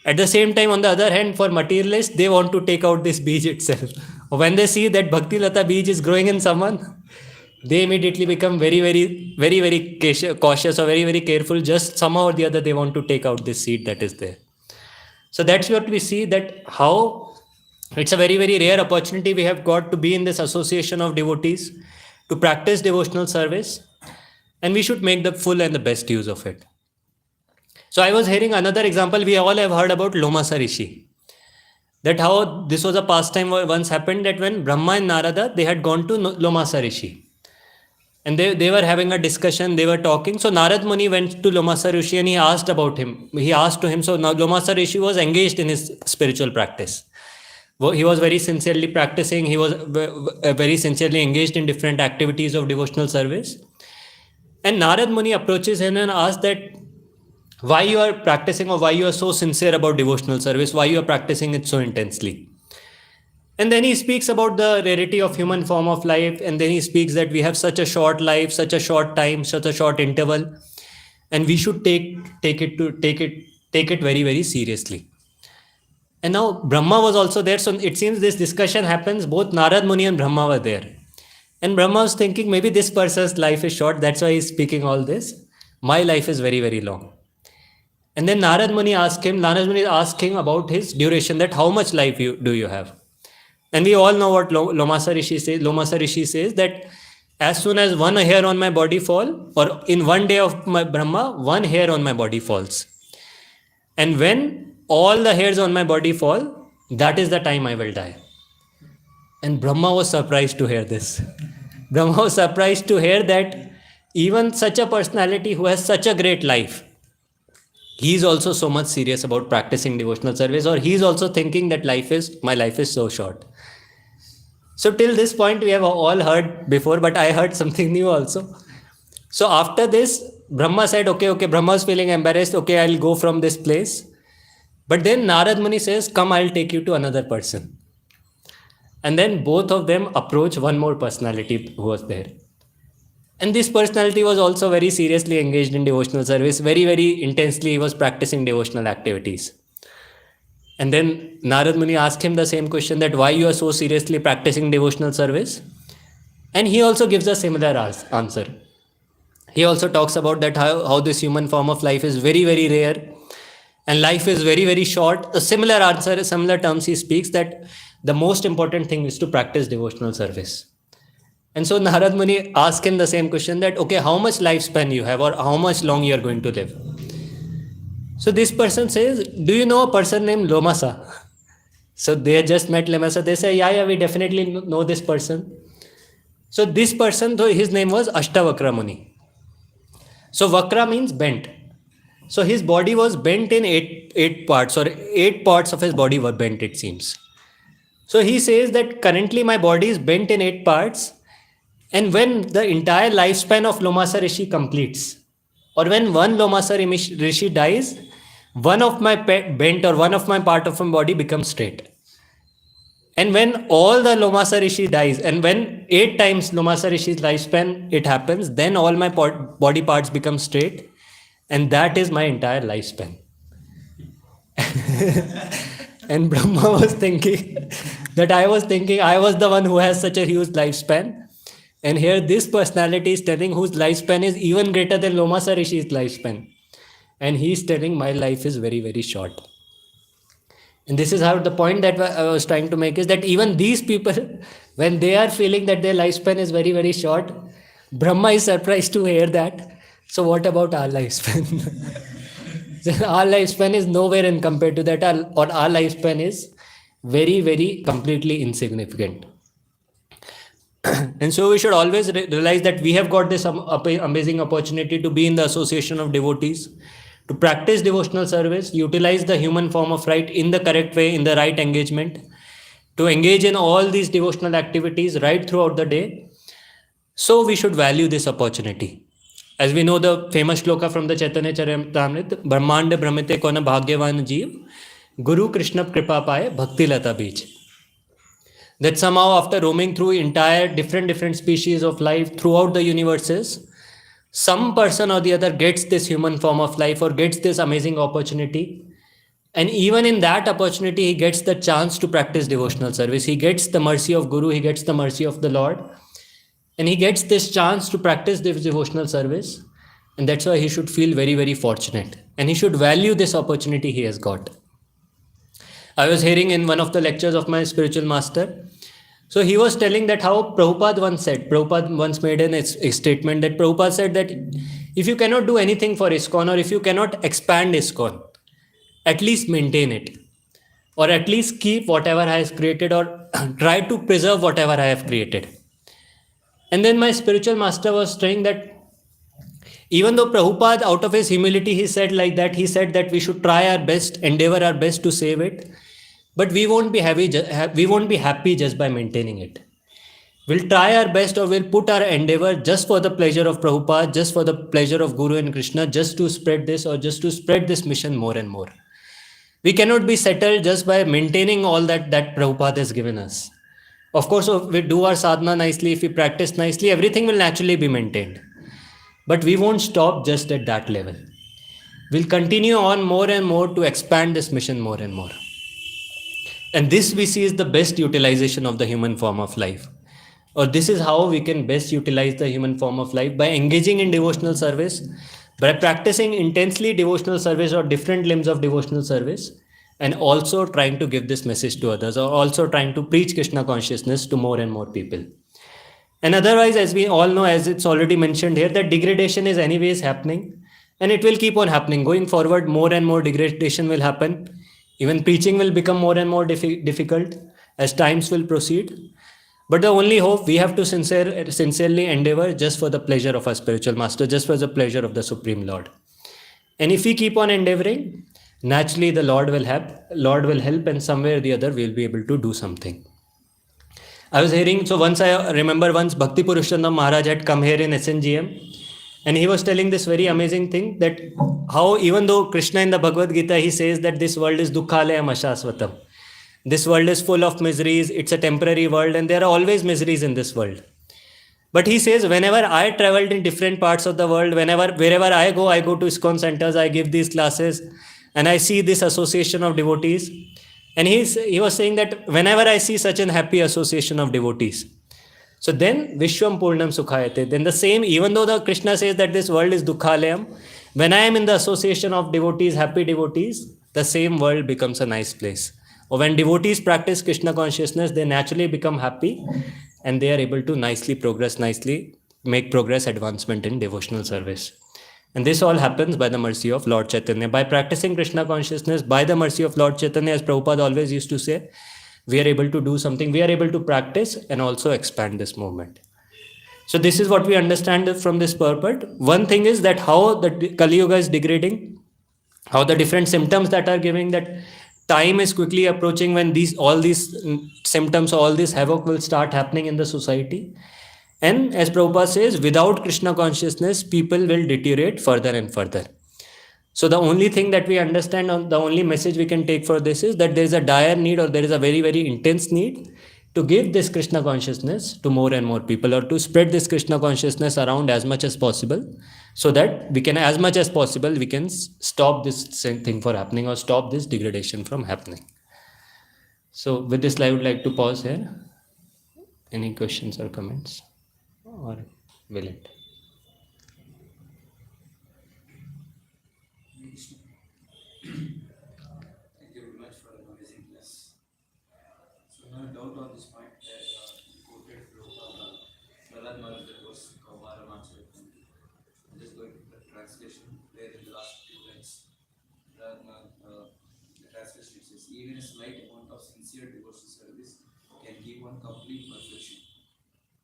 At the same time, on the other hand, for materialists, they want to take out this beej itself. Or when they see that Bhakti Lata beej is growing in someone, they immediately become very cautious or very careful. Just somehow or the other, they want to take out this seed that is there. So that's what we see, that how it's a very rare opportunity we have got to be in this association of devotees, to practice devotional service, and we should make the full and the best use of it. So I was hearing another example. We all have heard about Lomasa Rishi. That how this was a pastime once happened, that when Brahma and Narada, they had gone to Lomasa Rishi. And they were having a discussion, they were talking. So Narad Muni went to Lomasa Rishi and he asked about him. He asked to him, so now Lomasa Rishi was engaged in his spiritual practice. He was very sincerely practicing. He was very sincerely engaged in different activities of devotional service. And Narad Muni approaches him and asks that why you are practicing, or why you are so sincere about devotional service, why you are practicing it so intensely. And then he speaks about the rarity of human form of life, and then he speaks that we have such a short life, such a short time, such a short interval, and we should take it very seriously. And now Brahma was also there, so it seems this discussion happens, both Narad Muni and Brahma were there. And Brahma was thinking, maybe this person's life is short, that's why he's speaking all this. My life is very long. And then Narad Muni asked him about his duration, that how much life do you have? And we all know what Lomasa Rishi says. Lomasa Rishi says that as soon as one hair on my body fall, or in one day of my Brahma, one hair on my body falls. And when all the hairs on my body fall, that is the time I will die. And Brahma was surprised to hear this. Brahma was surprised to hear that even such a personality who has such a great life, he's also so much serious about practicing devotional service, or he's also thinking that my life is so short. So till this point we have all heard before, but I heard something new also. So after this, Brahma said, okay, Brahma is feeling embarrassed, okay, I'll go from this place. But then Narad Muni says, come, I'll take you to another person. And then both of them approach one more personality who was there. And this personality was also very seriously engaged in devotional service. Very, very intensely he was practicing devotional activities. And then Narad Muni asked him the same question, that why you are so seriously practicing devotional service? And he also gives a similar answer. He also talks about that how this human form of life is very, very rare and life is very, very short. A similar answer, similar terms he speaks, that the most important thing is to practice devotional service. And so Narad Muni asked him the same question, that okay, how much lifespan you have, or how much long you are going to live? So this person says, do you know a person named Lomasa? So they had just met Lomasa. They say, yeah, we definitely know this person. So this person, though his name was Ashtavakra Muni. So Vakra means bent. So his body was bent in eight parts, or 8 parts of his body were bent, it seems. So he says that currently my body is bent in 8 parts, and when the entire lifespan of Lomasa Rishi completes, or when one Lomasa Rishi dies, one of my bent, or one of my part of my body becomes straight. And when all the Lomasa Rishi dies, and when 8 times Lomasa Rishi's lifespan it happens, then all my body parts become straight, and that is my entire lifespan. And Brahma was thinking that I was the one who has such a huge lifespan, and here this personality is telling whose lifespan is even greater than Lomasa Rishi's lifespan, and he is telling my life is very, very short. And this is how the point that I was trying to make is that even these people, when they are feeling that their lifespan is very, very short, Brahma is surprised to hear that. So what about our lifespan? Our lifespan is nowhere in compared to that, or our lifespan is very, very completely insignificant. And so we should always realize that we have got this amazing opportunity to be in the association of devotees, to practice devotional service, utilize the human form of right in the correct way, in the right engagement, to engage in all these devotional activities right throughout the day. So we should value this opportunity. As we know the famous shloka from the Chaitanya Charitamrita, Brahmanda Brahmite Kona Bhagyavan Jeev, Guru Krishna Kripa Paye Bhakti Lata Beej. That somehow after roaming through entire different species of life throughout the universes, some person or the other gets this human form of life, or gets this amazing opportunity. And even in that opportunity, he gets the chance to practice devotional service. He gets the mercy of Guru, he gets the mercy of the Lord. And he gets this chance to practice this devotional service. And that's why he should feel very, very fortunate. And he should value this opportunity he has got. I was hearing in one of the lectures of my spiritual master. So he was telling that how Prabhupada once made a statement that Prabhupada said that if you cannot do anything for ISKCON, or if you cannot expand ISKCON, at least maintain it, or at least keep whatever I have created, or try to preserve whatever I have created. And then my spiritual master was saying that even though Prabhupada, out of his humility, he said like that, he said that we should try our best, endeavor our best to save it, but we won't be happy just by maintaining it. We'll try our best, or we'll put our endeavor just for the pleasure of Prabhupada, just for the pleasure of Guru and Krishna, just to spread this, or just to spread this mission more and more. We cannot be settled just by maintaining all that Prabhupada has given us. Of course, if we do our sadhana nicely, if we practice nicely, everything will naturally be maintained. But we won't stop just at that level. We'll continue on more and more to expand this mission more and more. And this we see is the best utilization of the human form of life. Or this is how we can best utilize the human form of life, by engaging in devotional service, by practicing intensely devotional service or different limbs of devotional service, and also trying to give this message to others, or also trying to preach Krishna consciousness to more and more people. And otherwise, as we all know, as it's already mentioned here, that degradation is anyways happening, and it will keep on happening. Going forward, more and more degradation will happen. Even preaching will become more and more difficult as times will proceed. But the only hope we have to sincerely endeavor just for the pleasure of our spiritual master, just for the pleasure of the Supreme Lord. And if we keep on endeavoring, naturally the Lord will help, and somewhere or the other we'll be able to do something. I was hearing, so once I remember once Bhakti Purushottam Maharaj had come here in SNGM, and he was telling this very amazing thing, that how even though Krishna in the Bhagavad Gita, he says that this world is dukkhalayam ashasvatam. This world is full of miseries, it's a temporary world, and there are always miseries in this world. But he says, whenever I traveled in different parts of the world, wherever I go to ISKCON centers, I give these classes, and I see this association of devotees. And he was saying that whenever I see such an happy association of devotees, so then Vishwam Purnam Sukhayate. Then the same, even though the Krishna says that this world is Dukkhalayam, when I am in the association of devotees, happy devotees, the same world becomes a nice place. Or when devotees practice Krishna consciousness, they naturally become happy, and they are able to make progress, advancement in devotional service. And this all happens by the mercy of Lord Chaitanya. By practicing Krishna consciousness, by the mercy of Lord Chaitanya, as Prabhupada always used to say, we are able to do something, we are able to practice and also expand this movement. So this is what we understand from this purport. One thing is that how the Kali Yuga is degrading, how the different symptoms that are giving, that time is quickly approaching when all these symptoms, all this havoc will start happening in the society. And as Prabhupada says, without Krishna consciousness, people will deteriorate further and further. So the only thing that we understand, the only message we can take for this is that there is a dire need, or there is a very, very intense need to give this Krishna consciousness to more and more people, or to spread this Krishna consciousness around as much as possible, so that we can, as much as possible, we can stop this thing from happening, or stop this degradation from happening. So with this, I would like to pause here. Any questions or comments? Or will it? Thank you very much for an amazing class. So no doubt on this point that you quoted Prahlad Maharaj was Kaumara Mancharitam. I'm just going to the translation where in the last few lines, the translation says, even a slight amount of sincere devotional service can give one complete perfection.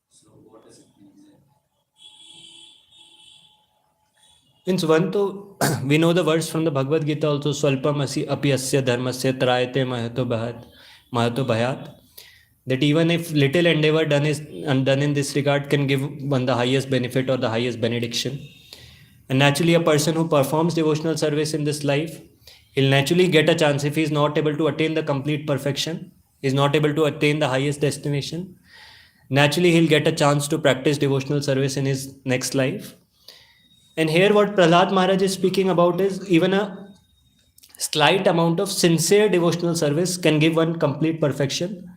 So what does it mean exactly? Means one to we know the verse from the Bhagavad Gita also, Swalpam api asya dharmasya trayate mahato bhayat, that even if little endeavor done in this regard can give one the highest benefit or the highest benediction. And naturally, a person who performs devotional service in this life, he'll naturally get a chance. If he's not able to attain the complete perfection, he's not able to attain the highest destination, naturally he'll get a chance to practice devotional service in his next life. And here what Prahlad Maharaj is speaking about is even a slight amount of sincere devotional service can give one complete perfection.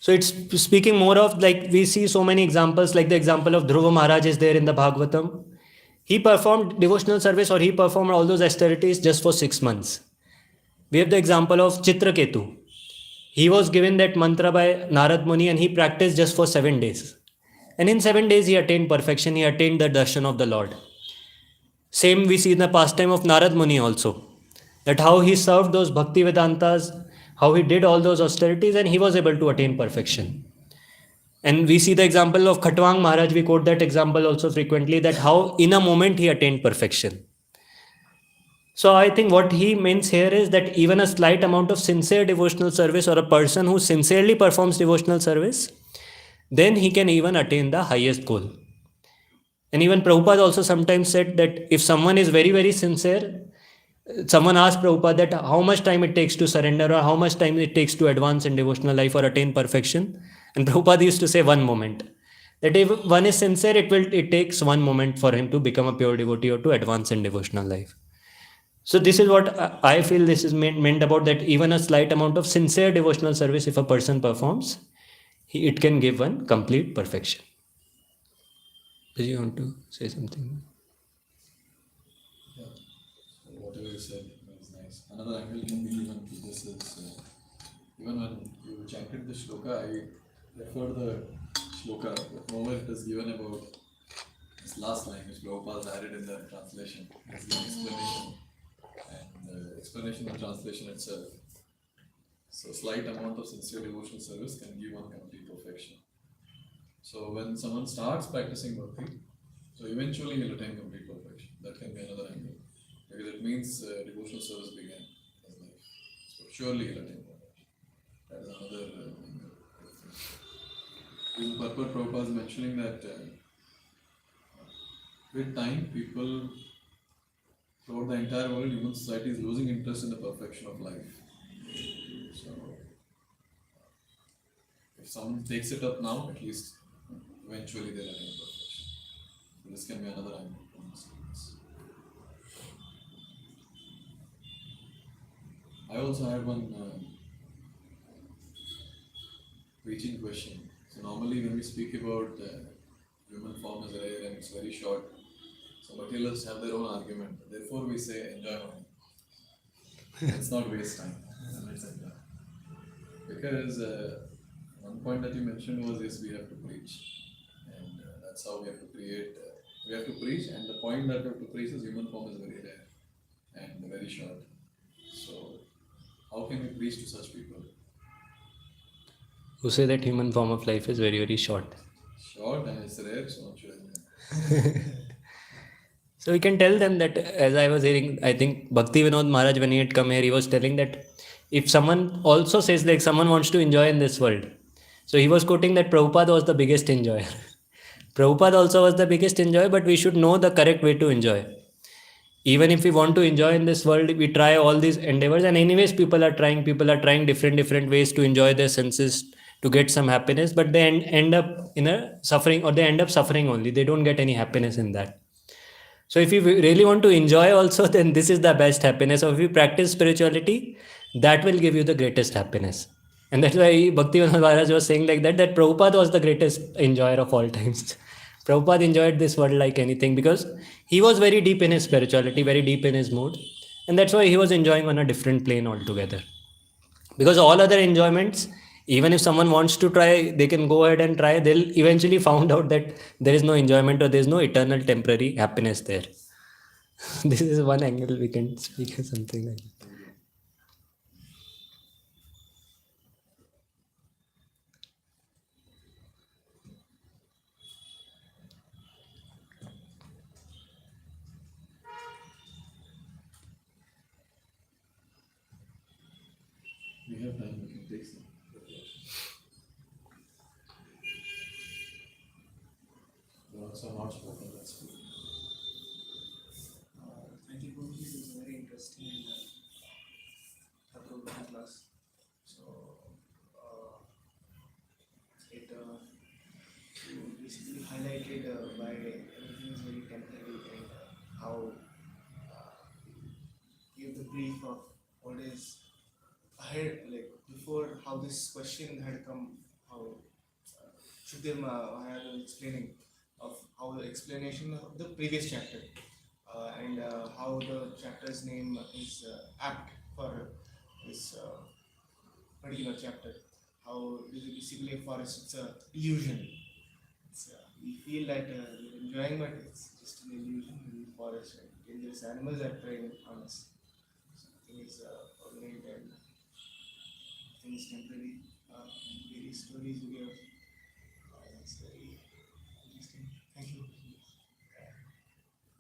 So it's speaking more of, like we see so many examples, like the example of Dhruva Maharaj is there in the Bhagavatam. He performed devotional service, or he performed all those austerities just for 6 months. We have the example of Chitraketu. He was given that mantra by Narad Muni, and he practiced just for 7 days. And in 7 days he attained perfection, he attained the darshan of the Lord. Same we see in the pastime of Narad Muni also, that how he served those Bhakti Vedantas, how he did all those austerities, and he was able to attain perfection. And we see the example of Khatwang Maharaj, we quote that example also frequently, that how in a moment he attained perfection. So I think what he means here is that even a slight amount of sincere devotional service, or a person who sincerely performs devotional service, then he can even attain the highest goal. And even Prabhupada also sometimes said that if someone is very, very sincere, someone asked Prabhupada that how much time it takes to surrender, or how much time it takes to advance in devotional life or attain perfection. And Prabhupada used to say 1 moment. That if one is sincere, it takes 1 moment for him to become a pure devotee or to advance in devotional life. So this is what I feel this is meant about, that even a slight amount of sincere devotional service, if a person performs, it can give one complete perfection. Do you want to say something? Yeah, so whatever you said was nice. Another angle can be given to this is even when you chanted the shloka, I refer the shloka, the moment it is given about this last line, which Prabhupada added in the translation, as the explanation, and the explanation and translation itself So slight amount of sincere devotional service can give one complete perfection. So when someone starts practicing bhakti, so eventually he'll attain complete perfection. That can be another angle. Because it means devotional service began in his life. So surely he'll attain perfection. That is another angle. Even Purport Prabhupada is mentioning that with time, people throughout the entire world, human society is losing interest in the perfection of life. So, if someone takes it up now, at least eventually they'll attain perfection. So this can be another angle from this case. I also had one preaching question. So normally when we speak about human form is rare and it's very short, so materialists have their own argument. Therefore we say enjoy money. Let's not waste time. Let's enjoy. Because one point that you mentioned was yes, we have to preach, and that's how we have to create. We have to preach, and the point that we have to preach is human form is very rare and very short. So how can we preach to such people? Who say that human form of life is very, very short. Short and it's rare, so one should enjoy. So we can tell them that, as I was hearing, I think Bhakti Vinod Maharaj, when he had come here, he was telling that if someone also says like someone wants to enjoy in this world, so he was quoting that Prabhupada was the biggest enjoyer. Prabhupada also was the biggest enjoyer, but we should know the correct way to enjoy. Even if we want to enjoy in this world, we try all these endeavors, and anyways, people are trying different ways to enjoy their senses to get some happiness, but they end up in a suffering, or they end up suffering only. They don't get any happiness in that. So if you really want to enjoy also, then this is the best happiness. So if you practice spirituality, that will give you the greatest happiness. And that's why Bhaktivinoda Maharaj was saying like that Prabhupada was the greatest enjoyer of all times. Prabhupada enjoyed this world like anything because he was very deep in his spirituality, very deep in his mood. And that's why he was enjoying on a different plane altogether. Because all other enjoyments, even if someone wants to try, they can go ahead and try, they'll eventually found out that there is no enjoyment or there is no eternal temporary happiness there. This is one angle we can speak of something like that. We have time, we can take some. There are also not spoken, that's good. Thank you, Prabhuji. This is very interesting Prabhuji class. So, you basically highlighted why everything is very temporary and how you have the brief of what is ahead, like before how this question had come, how Shukdev Maharaj was explaining of how the explanation of the previous chapter and how the chapter's name is apt for this particular chapter. How it is basically a forest, it's a illusion. We feel that we're enjoying, but it's just an illusion in the forest. Right? Dangerous animals are preying on us. So I think it's permanent and I think it's temporary. Various stories we have. It's very interesting. Thank you.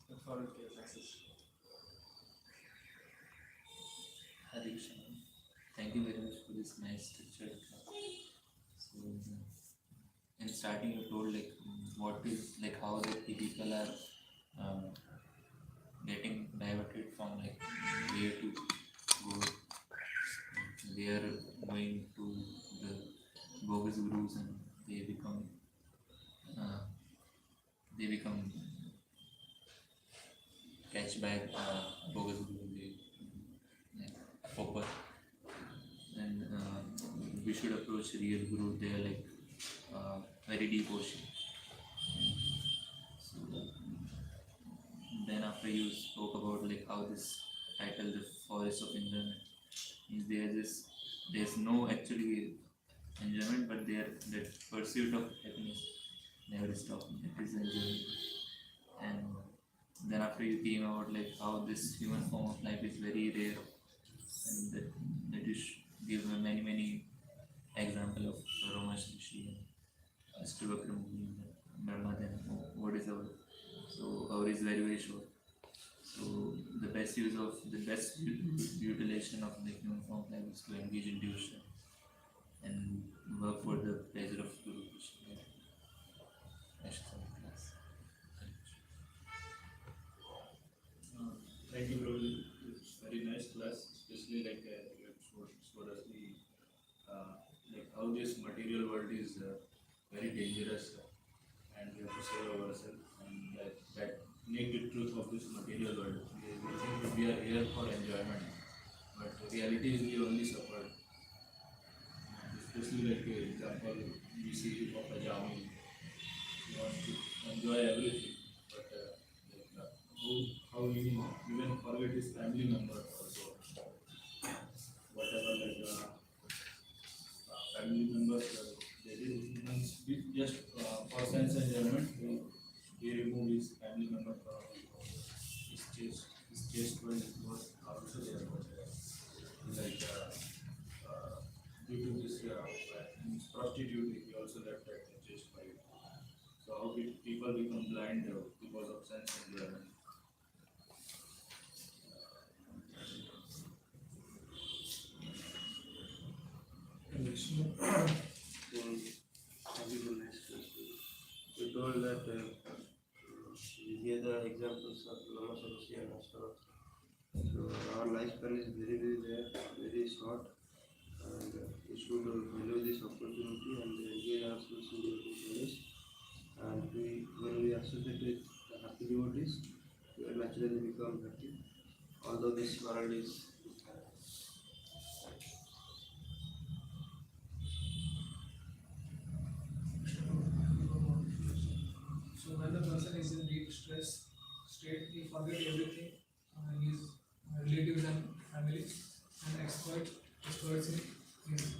Look forward to your classes. Hare Krishna. Thank you very much for this nice lecture. So, in starting, you told like what is like how the people are getting diverted from like where to go. They are going to the bogus gurus and they become catch by bogus guru. They focus. And we should approach real guru. They are like very deep ocean. So then after you spoke about like how this title, the forest of enjoyment, means there's no actually enjoyment, but that pursuit of happiness never stops. It is enjoyment. And then after you came out like how this human form of life is very rare, and that give many example of Ramesh Rishi, Stivakram, Brahmadan, what is our, so our is very short. So the best use of the best utilization of the human form life is to engage in devotion and work for the pleasure of Guru Krishna. Next class. Thank you, Prabhuji. It's very nice class, especially like you have showed us the like how this material world is very dangerous and we have to save ourselves and that naked truth of this material world. We think that we are here for enjoyment, but reality is we only suffer. Especially like example we see of a Jami, he wants to enjoy everything, but how he even forget his family member also. Whatever like family members they did once just for sense enjoyment he removed his family member from his chest was also there like due to this prostitute he also left that chest by it. So how people become blind because of sense enjoyment. Krishna, you told that we hear the examples of Lama Saraswati and Ashtavat. So our lifespan is very rare, very short, and we should value this opportunity and engage ourselves in the service. And when we associate with the happy devotees, we will naturally become happy. Although this world is So when the person is in deep stress state, he forget everything, his relatives and family, and exploits in his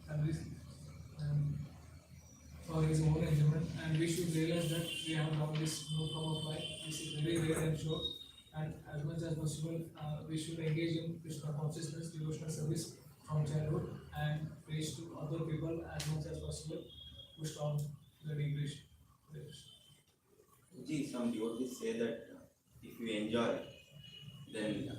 families and for his own enjoyment. And we should realize that we have now this new form of life. This is very rare and short. And as much as possible, we should engage in Krishna consciousness, devotional service from childhood, and preach to other people as much as possible to stop the degradation. Ji, some devotees say that if you enjoy, then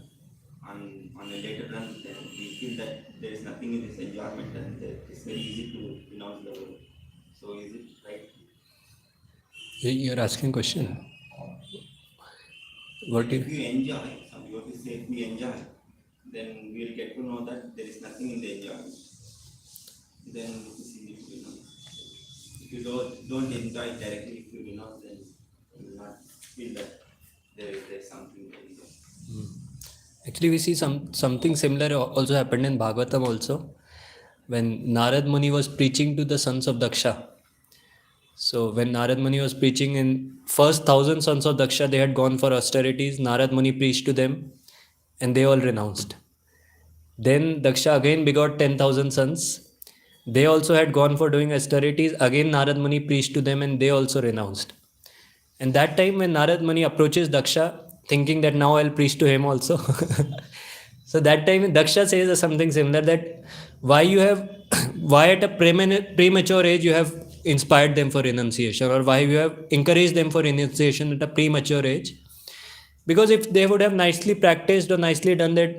on a later run, then we feel that there is nothing in this enjoyment and it's very easy to renounce the world. So is it right? You're asking question. What If you enjoy, some devotees say if we enjoy, then we will get to know that there is nothing in the enjoyment. Then it is easy to renounce. If you don't enjoy directly, if you renounce, then you will not feel that there is something there. Actually, we see something similar also happened in Bhagavatam also, when Narad Muni was preaching to the sons of Daksha. So when Narad Muni was preaching in first 1,000 sons of Daksha, they had gone for austerities. Narad Muni preached to them and they all renounced. Then Daksha again begot 10,000 sons. They also had gone for doing austerities. Again Narad Muni preached to them and they also renounced. And that time when Narad Muni approaches Daksha, thinking that now I'll preach to him also. So that time Daksha says something similar, that why at a premature age you have inspired them for renunciation, or why you have encouraged them for renunciation at a premature age. Because if they would have nicely practiced or nicely done the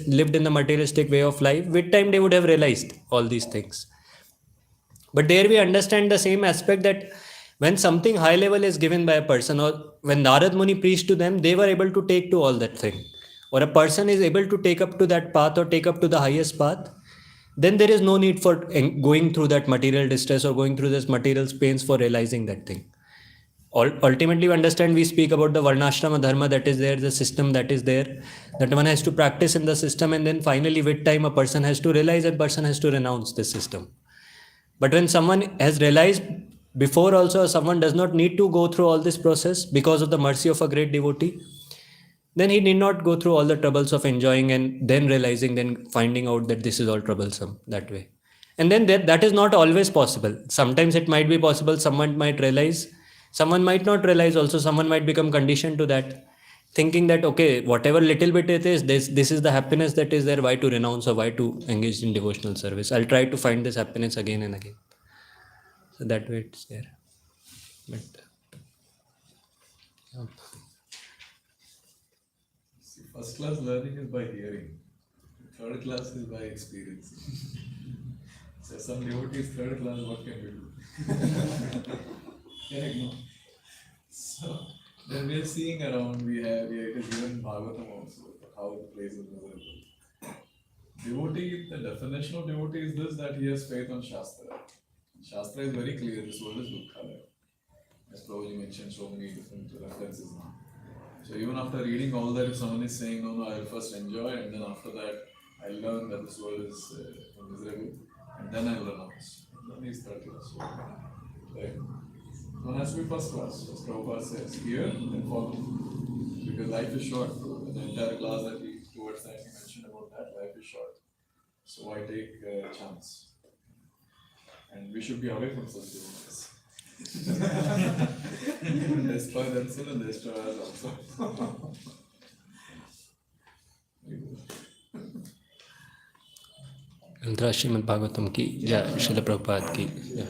lived in the materialistic way of life, with time they would have realized all these things. But there we understand the same aspect, that when something high level is given by a person, or when Narad Muni preached to them, they were able to take to all that thing. Or a person is able to take up to that path or take up to the highest path, then there is no need for going through that material distress or going through this material pains for realizing that thing. Ultimately, we understand, we speak about the Varnashrama Dharma that is there, the system that is there, that one has to practice in the system, and then finally with time a person has to realize, and person has to renounce this system. But when someone has realized before also, someone does not need to go through all this process because of the mercy of a great devotee, then he need not go through all the troubles of enjoying and then realizing, then finding out that this is all troublesome that way. And then that is not always possible. Sometimes it might be possible, someone might realize, someone might not realize also, someone might become conditioned to that. thinking that okay, whatever little bit it is, this is the happiness that is there. Why to renounce or why to engage in devotional service? I'll try to find this happiness again and again. So that way it's there. But See, first class learning is by hearing. Third class is by experience. So some devotees third class, what can we do? Correct, no? So then we are seeing around, it is given in Bhagavatam also, how the place is miserable. Devotee, the definition of devotee is this, that he has faith on Shastra. Shastra is very clear, this world is dukkha. As Prabhuji mentioned, so many different references now. So even after reading all that, if someone is saying, no, I will first enjoy, and then after that, I learn that this world is miserable, and then I will renounce. Then he is third class. Right? One has to be first class, as Prabhupada says, hear and follow. Because life is short. The entire class that he, towards that, he mentioned about that, life is short. So why take a chance? And we should be away from such devotees. Destroy themselves and destroy us also. Mantra Srimad Bhagavatam ki, Jai Srila Prabhupada ki. Jai.